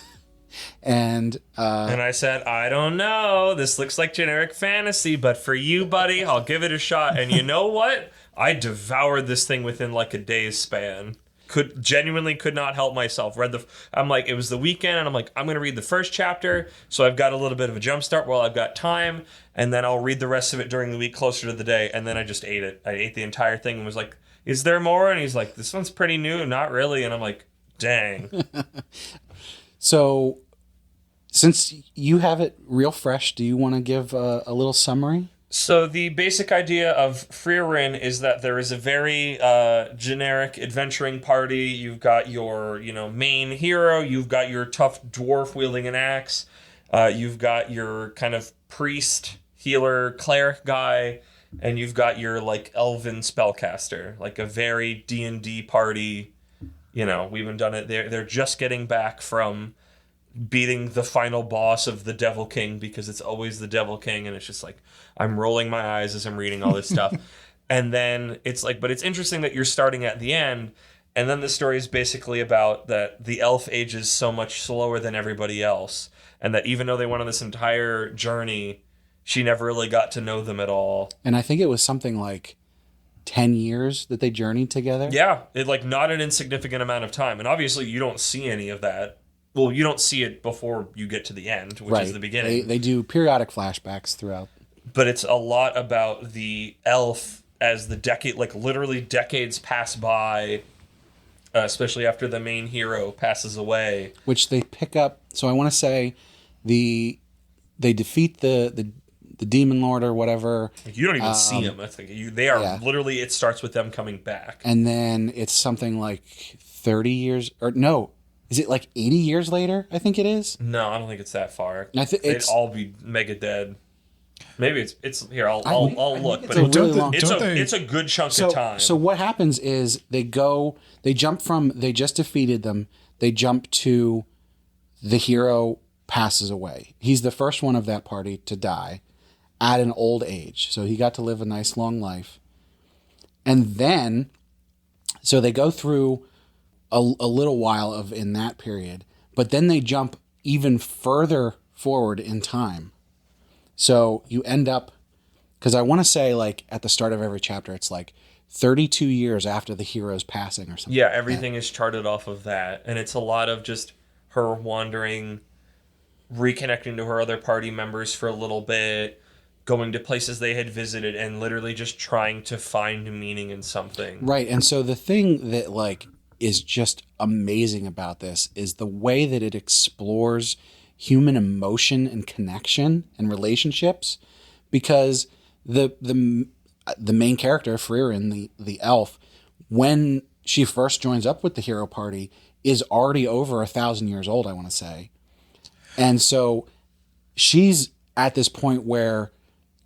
And I said, "I don't know. This looks like generic fantasy, but for you, buddy, I'll give it a shot." And you know what? I devoured this thing within a day's span. Could not help myself. It was the weekend, and I'm going to read the first chapter, so I've got a little bit of a jump start while I've got time, and then I'll read the rest of it during the week closer to the day, and then I just ate it. I ate the entire thing and was like, "Is there more?" And he's like, "This one's pretty new." Not really. And I'm like, dang. So, since you have it real fresh, do you want to give a little summary? So the basic idea of Frieren is that there is a very generic adventuring party. You've got your, main hero. You've got your tough dwarf wielding an axe. You've got your kind of priest, healer, cleric guy. And you've got your, elven spellcaster. A very D&D party. We've been done it. They're just getting back from beating the final boss of the Devil King, because it's always the Devil King, and it's just I'm rolling my eyes as I'm reading all this stuff. And then it's but it's interesting that you're starting at the end, and then the story is basically about that the elf ages so much slower than everybody else, and that even though they went on this entire journey, she never really got to know them at all. And I think it was something 10 years that they journeyed together. Yeah, not an insignificant amount of time. And obviously you don't see any of that. Well, you don't see it before you get to the end, which is the beginning. They do periodic flashbacks throughout. But it's a lot about the elf as the decade, literally decades pass by, especially after the main hero passes away. Which they pick up. So I want to say they defeat the demon lord or whatever. You don't even see him. They are literally, it starts with them coming back. And then it's something 30 years, or no. Is it 80 years later? I think it is. No, I don't think it's that far. They'd all be mega dead. Maybe it's here. I'll look. But it's a good chunk of time. So what happens is they just defeated them. They jump to the hero passes away. He's the first one of that party to die at an old age. So he got to live a nice long life. And then, so they go through a little while in that period, but then they jump even further forward in time. So you end up, because I want to say at the start of every chapter, it's 32 years after the hero's passing or something. Yeah, everything is charted off of that. And it's a lot of just her wandering, reconnecting to her other party members for a little bit, going to places they had visited, and literally just trying to find meaning in something. Right. And so the thing that is just amazing about this is the way that it explores human emotion and connection and relationships, because the main character, Frieren, the elf, when she first joins up with the hero party, is already over 1,000 years old, I want to say. And so she's at this point where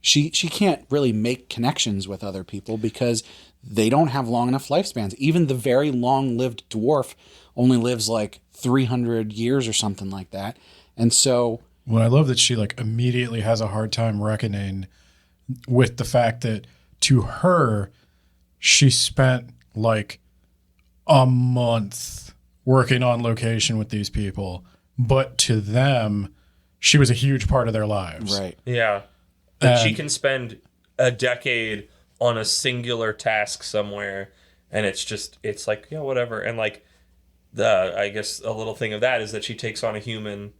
she can't really make connections with other people because they don't have long enough lifespans. Even the very long-lived dwarf only lives 300 years or something like that. And so... Well, I love that she immediately has a hard time reckoning with the fact that to her, she spent a month working on location with these people. But to them, she was a huge part of their lives. Right. Yeah. That she can spend a decade on a singular task somewhere, and it's like, yeah, whatever. And like I guess a little thing of that is that she takes on a human,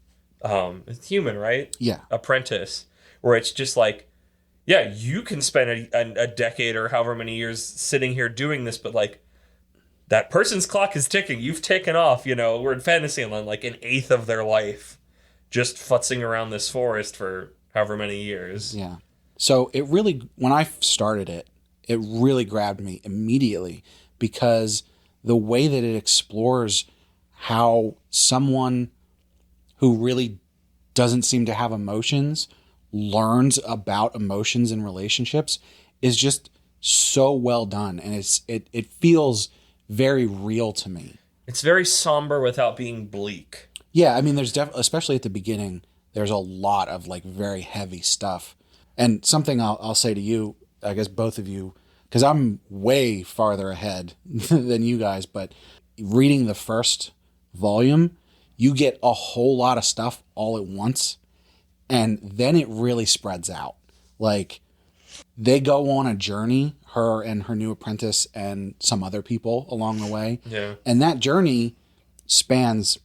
it's human, right? Yeah. Apprentice, where it's just like, yeah, you can spend a decade or however many years sitting here doing this, but like that person's clock is ticking. You've taken off, we're in Fantasyland, like an eighth of their life just futzing around this forest for however many years. Yeah. So it really, when I started it, it really grabbed me immediately because the way that it explores how someone who really doesn't seem to have emotions learns about emotions and relationships is just so well done. And it feels very real to me. It's very somber without being bleak. Yeah, I mean, there's definitely, especially at the beginning, there's a lot of like very heavy stuff. And something I'll say to you, I guess both of you, because I'm way farther ahead than you guys, but reading the first volume, you get a whole lot of stuff all at once, and then it really spreads out. Like, they go on a journey, her and her new apprentice and some other people along the way. Yeah. And that journey spans,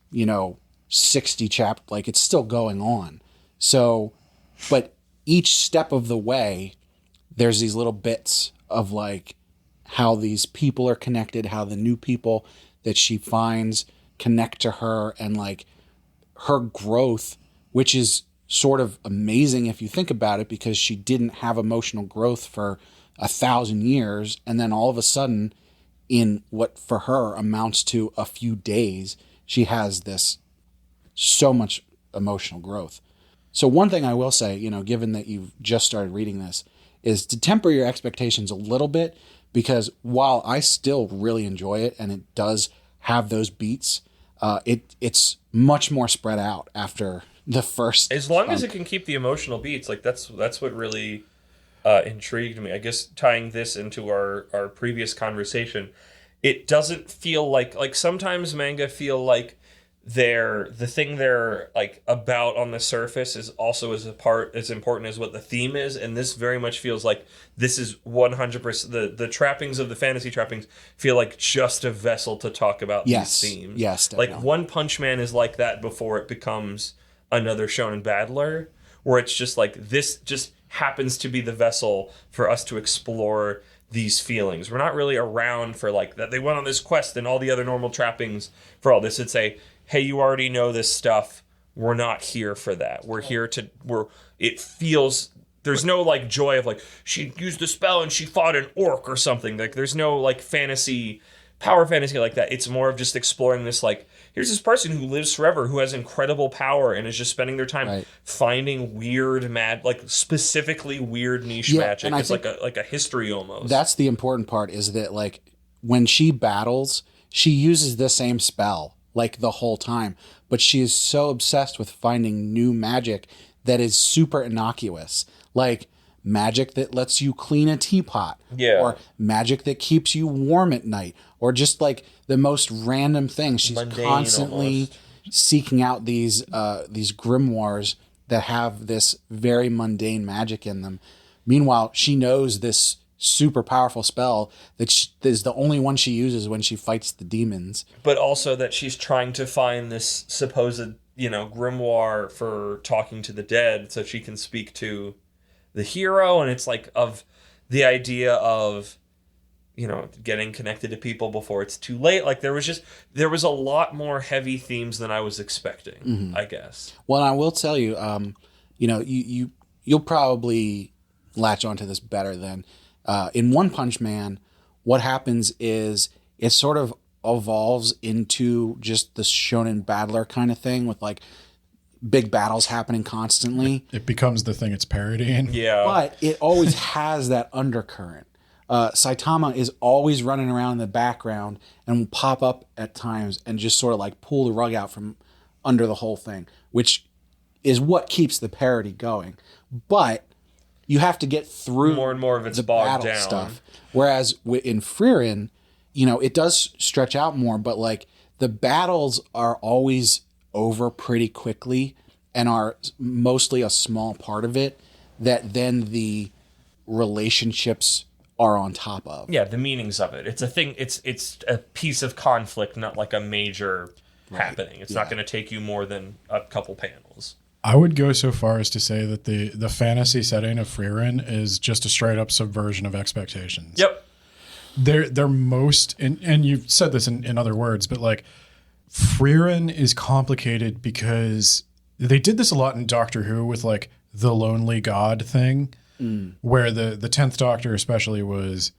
60 chapters, like it's still going on. So, but each step of the way, there's these little bits of like how these people are connected, how the new people that she finds connect to her, and like her growth, which is sort of amazing if you think about it, because she didn't have emotional growth for 1,000 years. And then all of a sudden, in what for her amounts to a few days, she has this so much emotional growth. So one thing I will say, given that you've just started reading this, is to temper your expectations a little bit, because while I still really enjoy it and it does have those beats, it's much more spread out after the first. As long as it can keep the emotional beats, like that's what really intrigued me. I guess tying this into our previous conversation, it doesn't feel like sometimes manga feel like the thing they're like about on the surface is also as important as what the theme is, and this very much feels like this is 100%. The trappings of the fantasy trappings feel like just a vessel to talk about these themes. Yes, definitely. Like One Punch Man is like that before it becomes another shonen battler, where it's just like this just happens to be the vessel for us to explore these feelings. We're not really around for like that they went on this quest and all the other normal trappings for all this. It's a, hey, you already know this stuff. We're not here for that. We're here to it feels there's no like joy of like she used the spell and she fought an orc or something. Like there's no like power fantasy like that. It's more of just exploring this like, here's this person who lives forever, who has incredible power and is just spending their time finding weird like specifically weird niche magic. It's like a history almost. That's the important part, is that like when she battles, she uses the same spell like the whole time, but she is so obsessed with finding new magic that is super innocuous, like magic that lets you clean a teapot, or magic that keeps you warm at night, or just like the most random things. She's mundane, constantly almost seeking out these grimoires that have this very mundane magic in them. Meanwhile, she knows this super powerful spell that is the only one she uses when she fights the demons. But also that she's trying to find this supposed, grimoire for talking to the dead so she can speak to the hero. And it's like of the idea of, getting connected to people before it's too late. Like there was a lot more heavy themes than I was expecting, I guess. Well, I will tell you, you'll probably latch onto this better than in One Punch Man. What happens is it sort of evolves into just the shonen battler kind of thing with like big battles happening constantly. It becomes the thing it's parodying. Yeah. But it always has that undercurrent. Saitama is always running around in the background and will pop up at times and just sort of like pull the rug out from under the whole thing, which is what keeps the parody going. But you have to get through more and more of it's the bogged battle down stuff. Whereas in Frieren, it does stretch out more, but like the battles are always over pretty quickly, and are mostly a small part of it, that then the relationships are on top of. Yeah, the meanings of it. It's a thing. It's a piece of conflict, not like a major happening. It's not going to take you more than a couple panels. I would go so far as to say that the fantasy setting of Frieren is just a straight up subversion of expectations. Yep. They're most, and you've said this in other words, but like Frieren is complicated because they did this a lot in Doctor Who with like the lonely god thing, where the 10th Doctor especially was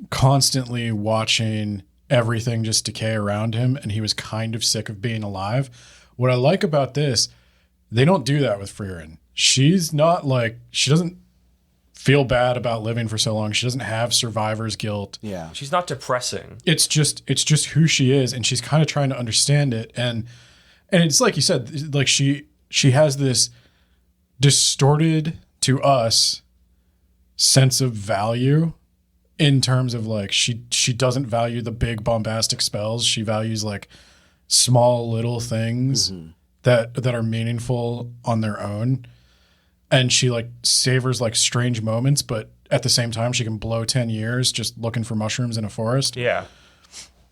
constantly watching everything just decay around him, and he was kind of sick of being alive. What I like about this, they don't do that with Frieren. She's not like, she doesn't feel bad about living for so long. She doesn't have survivor's guilt. Yeah. She's not depressing. It's just who she is, and she's kind of trying to understand it. And it's like you said, like she has this distorted to us sense of value in terms of like she doesn't value the big bombastic spells. She values like small little things that are meaningful on their own. And she like savors like strange moments, but at the same time she can blow 10 years just looking for mushrooms in a forest. Yeah.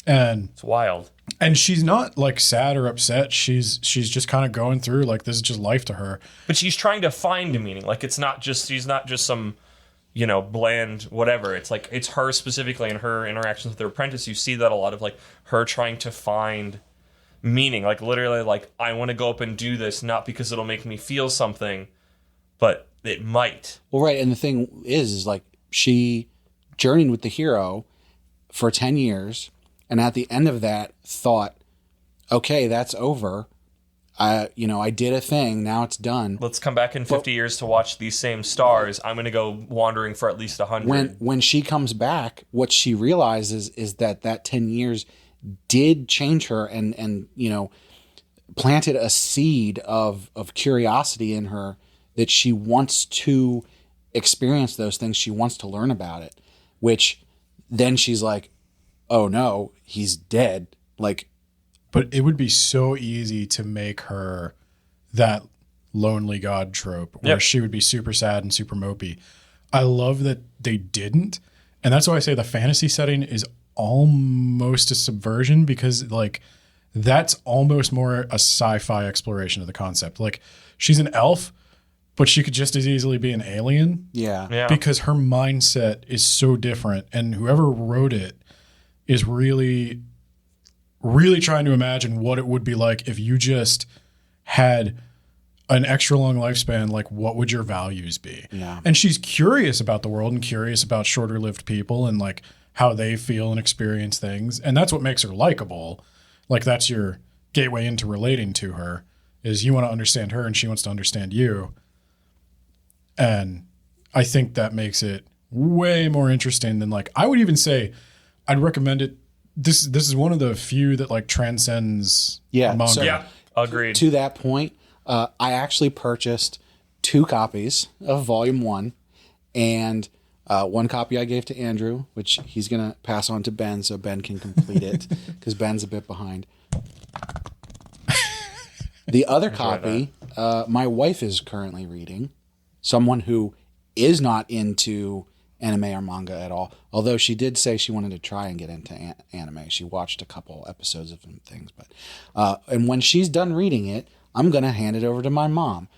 And It's wild. and she's not like sad or upset. She's just kind of going through like this is just life to her. But she's trying to find a meaning. Like she's not just some, bland whatever. It's like it's her specifically in her interactions with her apprentice. You see that a lot of like her trying to find meaning. Like literally like I want to go up and do this not because it'll make me feel something, but it might. Well, right. And the thing is like she journeyed with the hero for 10 years. And at the end of that thought, okay, that's over. I did a thing. Now it's done. Let's come back in 50 years to watch these same stars. I'm going to go wandering for at least 100. When she comes back, what she realizes is that 10 years did change her and planted a seed of curiosity in her that she wants to experience those things. She wants to learn about it, which then she's like, oh no, he's dead. Like, But it would be so easy to make her that lonely god trope where she would be super sad and super mopey. I love that they didn't. And that's why I say the fantasy setting is almost a subversion, because like that's almost more a sci-fi exploration of the concept. Like she's an elf, but she could just as easily be an alien. yeah. Because her mindset is so different. And whoever wrote it is really trying to imagine what it would be like if you just had an extra long lifespan. Like, what would your values be? Yeah. And she's curious about the world and curious about shorter lived people and like how they feel and experience things. And that's what makes her likable. Like, that's your gateway into relating to her, is you want to understand her and she wants to understand you. And I think that makes it way more interesting than like, I would even say I'd recommend it. This is one of the few that like transcends manga. So Yeah, agreed. to that point, I actually purchased 2 copies of Volume 1, and 1 copy I gave to Andrew, which he's going to pass on to Ben so Ben can complete it because Ben's a bit behind. The other copy, my wife is currently reading, someone who is not into anime or manga at all, although she did say she wanted to try and get into anime. She watched a couple episodes of some things, but and when she's done reading it, I'm going to hand it over to my mom,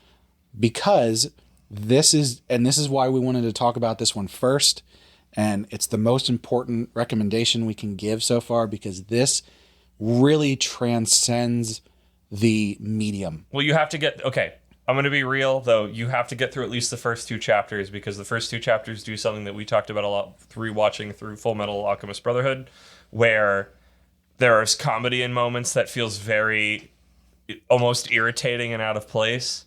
because this is why we wanted to talk about this one first, and it's the most important recommendation we can give so far, because this really transcends the medium. Well, you have to get... Okay, I'm going to be real, though. You have to get through at least the first 2 chapters, because the first 2 chapters do something that we talked about a lot rewatching through Full Metal Alchemist Brotherhood, where there is comedy in moments that feels very almost irritating and out of place.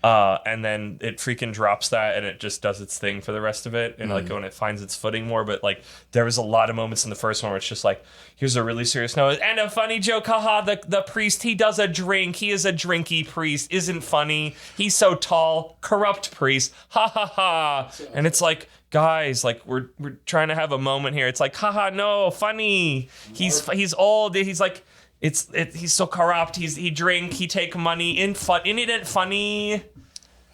And then it freaking drops that and it just does its thing for the rest of it. And like when it finds its footing more, but like there was a lot of moments in the first one where it's just like, here's a really serious note and a funny joke. Haha, the priest, he does a drink. He is a drinky priest. Isn't funny. He's so tall. Corrupt priest. Ha ha ha. And it's like, guys, like we're trying to have a moment here. It's like, haha, no, funny. He's old. He's like, he's so corrupt. He drink, he take money, in it ain't funny.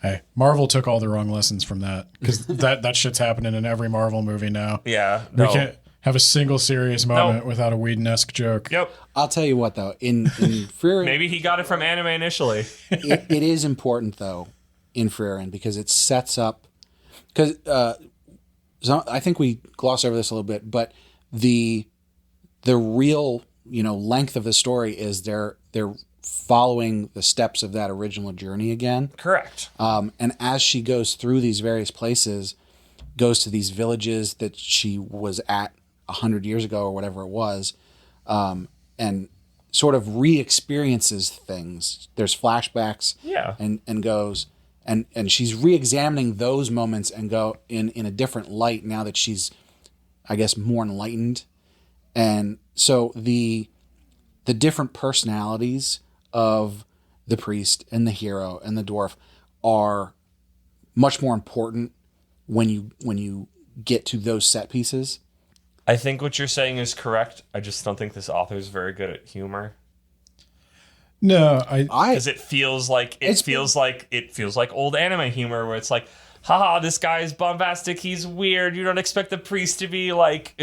Hey, Marvel took all the wrong lessons from that, because that shit's happening in every Marvel movie now. Yeah, we can't have a single serious moment without a Whedon-esque joke. Yep. I'll tell you what, though, in Frieren, Maybe he got it from anime initially. it is important, though, in Frieren, because it sets up, because I think we gloss over this a little bit, but the real length of the story is they're following the steps of that original journey again. Correct. And as she goes through these various places, goes to these villages that she was at 100 years ago or whatever it was, and sort of re-experiences things. There's flashbacks. Yeah. And goes and she's re-examining those moments and go in a different light now that she's, I guess, more enlightened. And so the different personalities of the priest and the hero and the dwarf are much more important when you get to those set pieces. I think what you're saying is correct. I just don't think this author is very good at humor. No, because it feels like old anime humor where it's like, haha, this guy's bombastic, he's weird. You don't expect the priest to be like.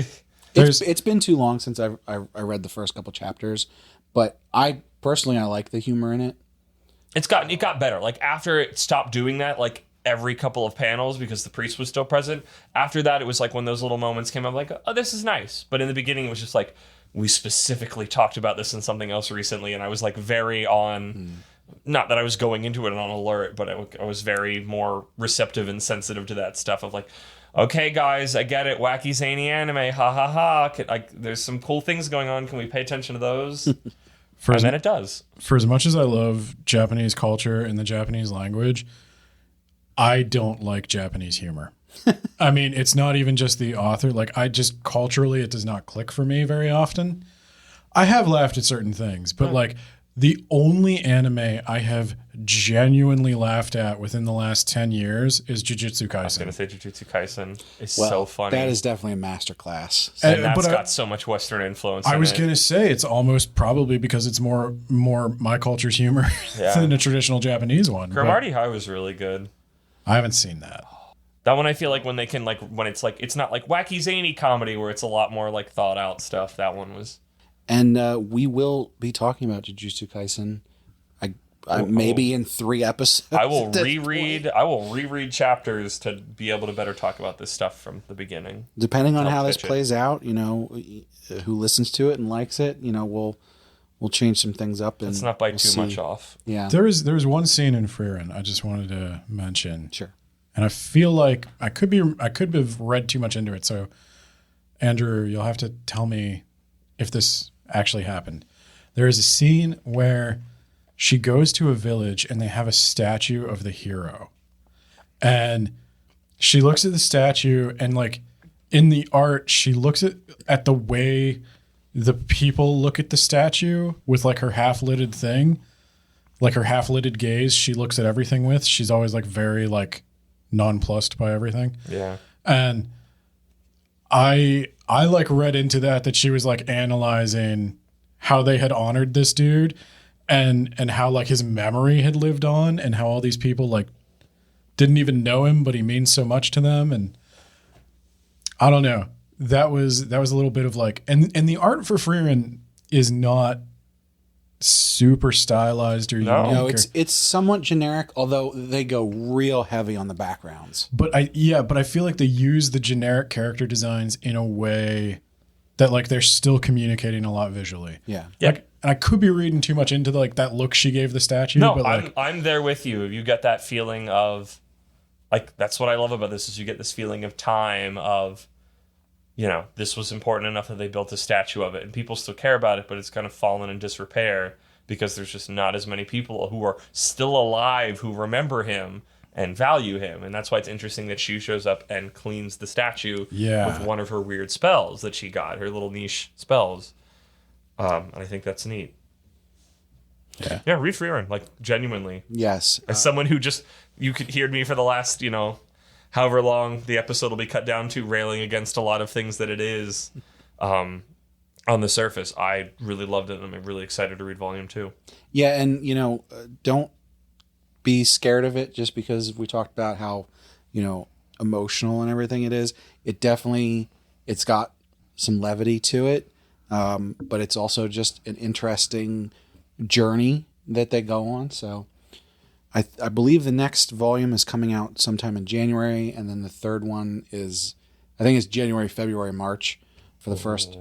It's been too long since I read the first couple chapters, but I like the humor in it. It got better. Like after it stopped doing that, like every couple of panels because the priest was still present. After that, it was like when those little moments came up, like, oh, this is nice. But in the beginning, it was just like, we specifically talked about this in something else recently, and I was like very on. Not that I was going into it on alert, but I was very more receptive and sensitive to that stuff of like, okay, guys, I get it. Wacky, zany anime. Ha, ha, ha. There's some cool things going on. Can we pay attention to those? And then it does. For as much as I love Japanese culture and the Japanese language, I don't like Japanese humor. I mean, it's not even just the author. Like, culturally, it does not click for me very often. I have laughed at certain things, but like, the only anime I have genuinely laughed at within the last 10 years is Jujutsu Kaisen. I was going to say Jujutsu Kaisen is so funny. That is definitely a masterclass. And that's got so much Western influence. I was going to say it's almost probably because it's more my culture's humor than a traditional Japanese one. Cromartie High was really good. I haven't seen that. That one I feel like when they can when it's like, it's not like wacky zany comedy where it's a lot more like thought out stuff. That one was. And we will be talking about Jujutsu Kaisen maybe in 3 episodes. I will reread chapters to be able to better talk about this stuff from the beginning. Depending on how this plays out, who listens to it and likes it, we'll change some things up. Let's not bite too much off. Yeah. There was one scene in Frieren I just wanted to mention. Sure. And I feel like I could have read too much into it. So, Andrew, you'll have to tell me if this actually happened. There is a scene where she goes to a village and they have a statue of the hero. And she looks at the statue and like in the art, she looks at the way the people look at the statue with like her half-lidded thing, like her half-lidded gaze she looks at everything with. She's always like very like nonplussed by everything. Yeah. And I like read into that she was like analyzing how they had honored this dude and how like his memory had lived on and how all these people like didn't even know him, but he means so much to them. And I don't know. That was a little bit of like, and the art for Frieren is not super stylized or unique. No, it's somewhat generic, although they go real heavy on the backgrounds. But I feel like they use the generic character designs in a way that like they're still communicating a lot visually. Yeah. Like, and I could be reading too much into like that look she gave the statue. No, but like, I'm there with you. You get that feeling of like, that's what I love about this is you get this feeling of time of, this was important enough that they built a statue of it and people still care about it, but it's kind of fallen in disrepair because there's just not as many people who are still alive who remember him and value him. And that's why it's interesting that she shows up and cleans the statue with one of her weird spells that she got, her little niche spells. And I think that's neat. Yeah, read Frieren, like genuinely. Yes. As someone who you could hear me for the last, however long the episode will be cut down to, railing against a lot of things that it is. on the surface, I really loved it, and I'm really excited to read volume 2. Yeah, and don't be scared of it just because we talked about how emotional and everything it is. It's got some levity to it, but it's also just an interesting journey that they go on. So I believe the next volume is coming out sometime in January, and then the third one is, I think it's January, February, March for the first.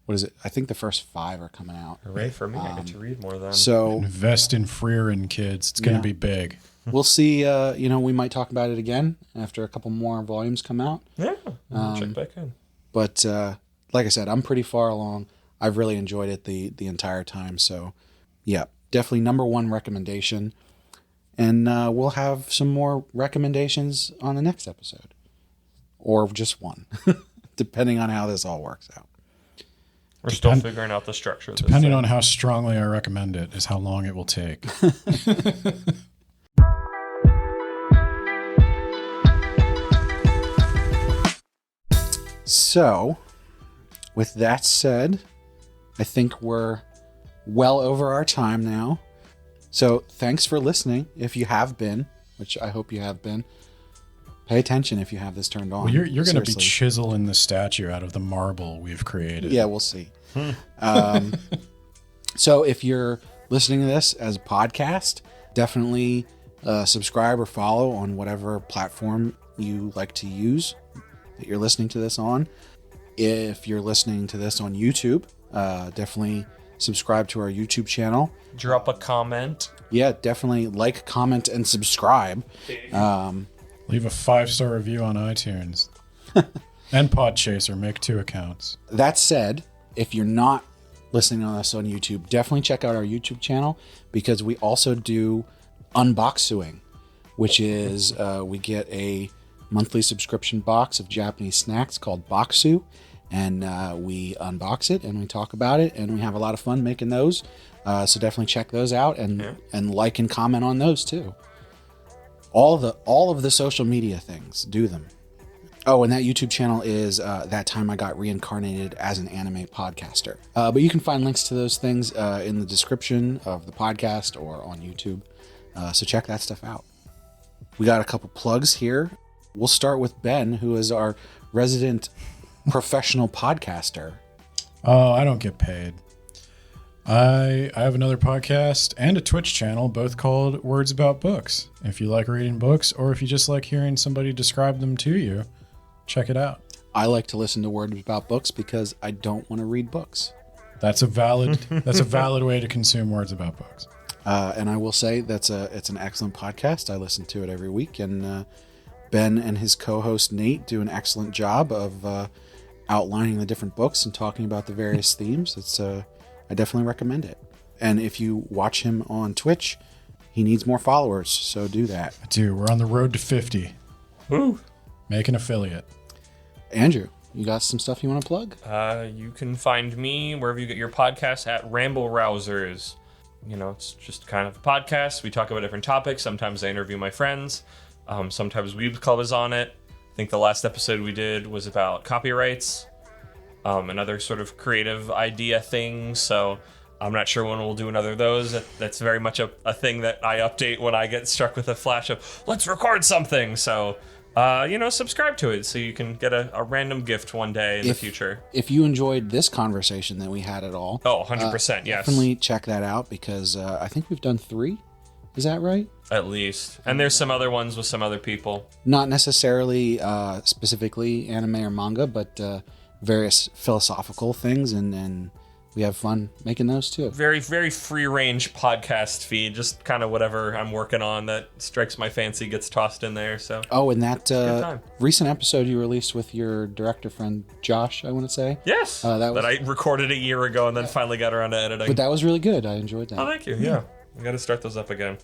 What is it? I think the first 5 are coming out. Hooray for me! I get to read more then. So invest in Frieren, kids. It's going to be big. We'll see. We might talk about it again after a couple more volumes come out. Yeah, check back in. But like I said, I'm pretty far along. I've really enjoyed it the entire time. So, yeah, definitely number 1 recommendation. And we'll have some more recommendations on the next episode, or just one, depending on how this all works out. We're still figuring out the structure of this Depending thing. on how strongly I recommend it is how long it will take. So, with that said, I think we're well over our time now. So, thanks for listening. If you have been, which I hope you have been, pay attention if you have this turned on. Well, you're going to be Seriously. chiseling the statue out of the marble we've created. Yeah, we'll see. So if you're listening to this as a podcast, definitely subscribe or follow on whatever platform you like to use that you're listening to this on. If you're listening to this on YouTube, definitely subscribe to our YouTube channel. Drop a comment. Yeah, definitely like, comment, and subscribe. Leave a 5-star review on iTunes. And Podchaser. Make 2 accounts. That said, if you're not listening to us on YouTube, definitely check out our YouTube channel, because we also do unboxing, which is we get a monthly subscription box of Japanese snacks called Boxu, and we unbox it and we talk about it, and we have a lot of fun making those. So definitely check those out and like and comment on those too. All of the social media things, do them. Oh, and that YouTube channel is That Time I Got Reincarnated as an Anime Podcaster. But you can find links to those things in the description of the podcast or on YouTube. So check that stuff out. We got a couple plugs here. We'll start with Ben, who is our resident professional podcaster. Oh, I don't get paid. I have another podcast and a Twitch channel, both called Words About Books. If you like reading books, or if you just like hearing somebody describe them to you, check it out. I like to listen to Words About Books because I don't want to read books. That's a valid way to consume Words About Books. And I will say it's an excellent podcast. I listen to it every week, and Ben and his co-host Nate do an excellent job of outlining the different books and talking about the various themes. I definitely recommend it. And if you watch him on Twitch, he needs more followers, so do that. I do. We're on the road to 50. Woo! Make an affiliate. Andrew, you got some stuff you want to plug? You can find me wherever you get your podcasts at Ramble Rousers. It's just kind of a podcast. We talk about different topics. Sometimes I interview my friends. Sometimes Weebs Club is on it. I think the last episode we did was about copyrights, and other sort of creative idea things. So I'm not sure when we'll do another of those. That's very much a thing that I update when I get struck with a flash of, let's record something. So, subscribe to it so you can get a random gift one day in the future. If you enjoyed this conversation that we had at all. Oh, 100%, yes. Definitely check that out, because I think we've done 3. Is that right? At least. And there's some other ones with some other people. Not necessarily specifically anime or manga, but various philosophical things, and we have fun making those too. Very, very free range podcast feed. Just kind of whatever I'm working on that strikes my fancy gets tossed in there. So. Oh, and that recent episode you released with your director friend Josh, I want to say. Yes. That I recorded a year ago and then finally got around to editing. But that was really good. I enjoyed that. Oh, thank you. Yeah. I got to start those up again.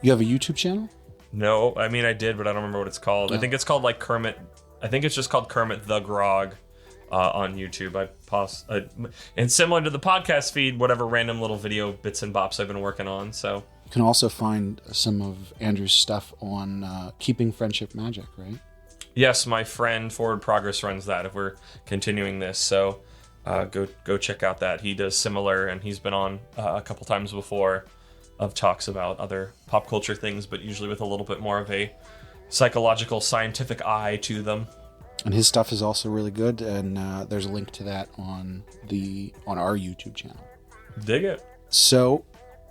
You have a YouTube channel? No, I mean I did, but I don't remember what it's called. No. I think it's called Kermit. I think it's just called Kermit the Grog on YouTube. And similar to the podcast feed, whatever random little video bits and bops I've been working on. So you can also find some of Andrew's stuff on Keeping Friendship Magic, right? Yes, my friend Forward Progress runs that. If we're continuing this, so go check out that. He does similar, and he's been on a couple times before of talks about other pop culture things, but usually with a little bit more of a psychological, scientific eye to them. And his stuff is also really good, and there's a link to that on our YouTube channel. Dig it. So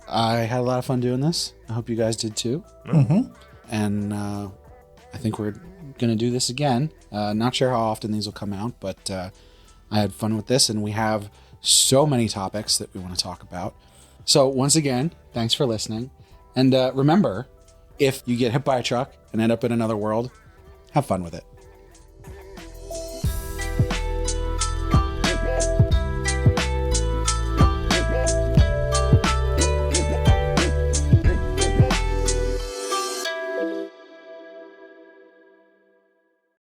I had a lot of fun doing this. I hope you guys did too. Mm-hmm. And I think we're going to do this again. Not sure how often these will come out, but I had fun with this, and we have so many topics that we want to talk about. So once again, thanks for listening. And remember, if you get hit by a truck and end up in another world, have fun with it.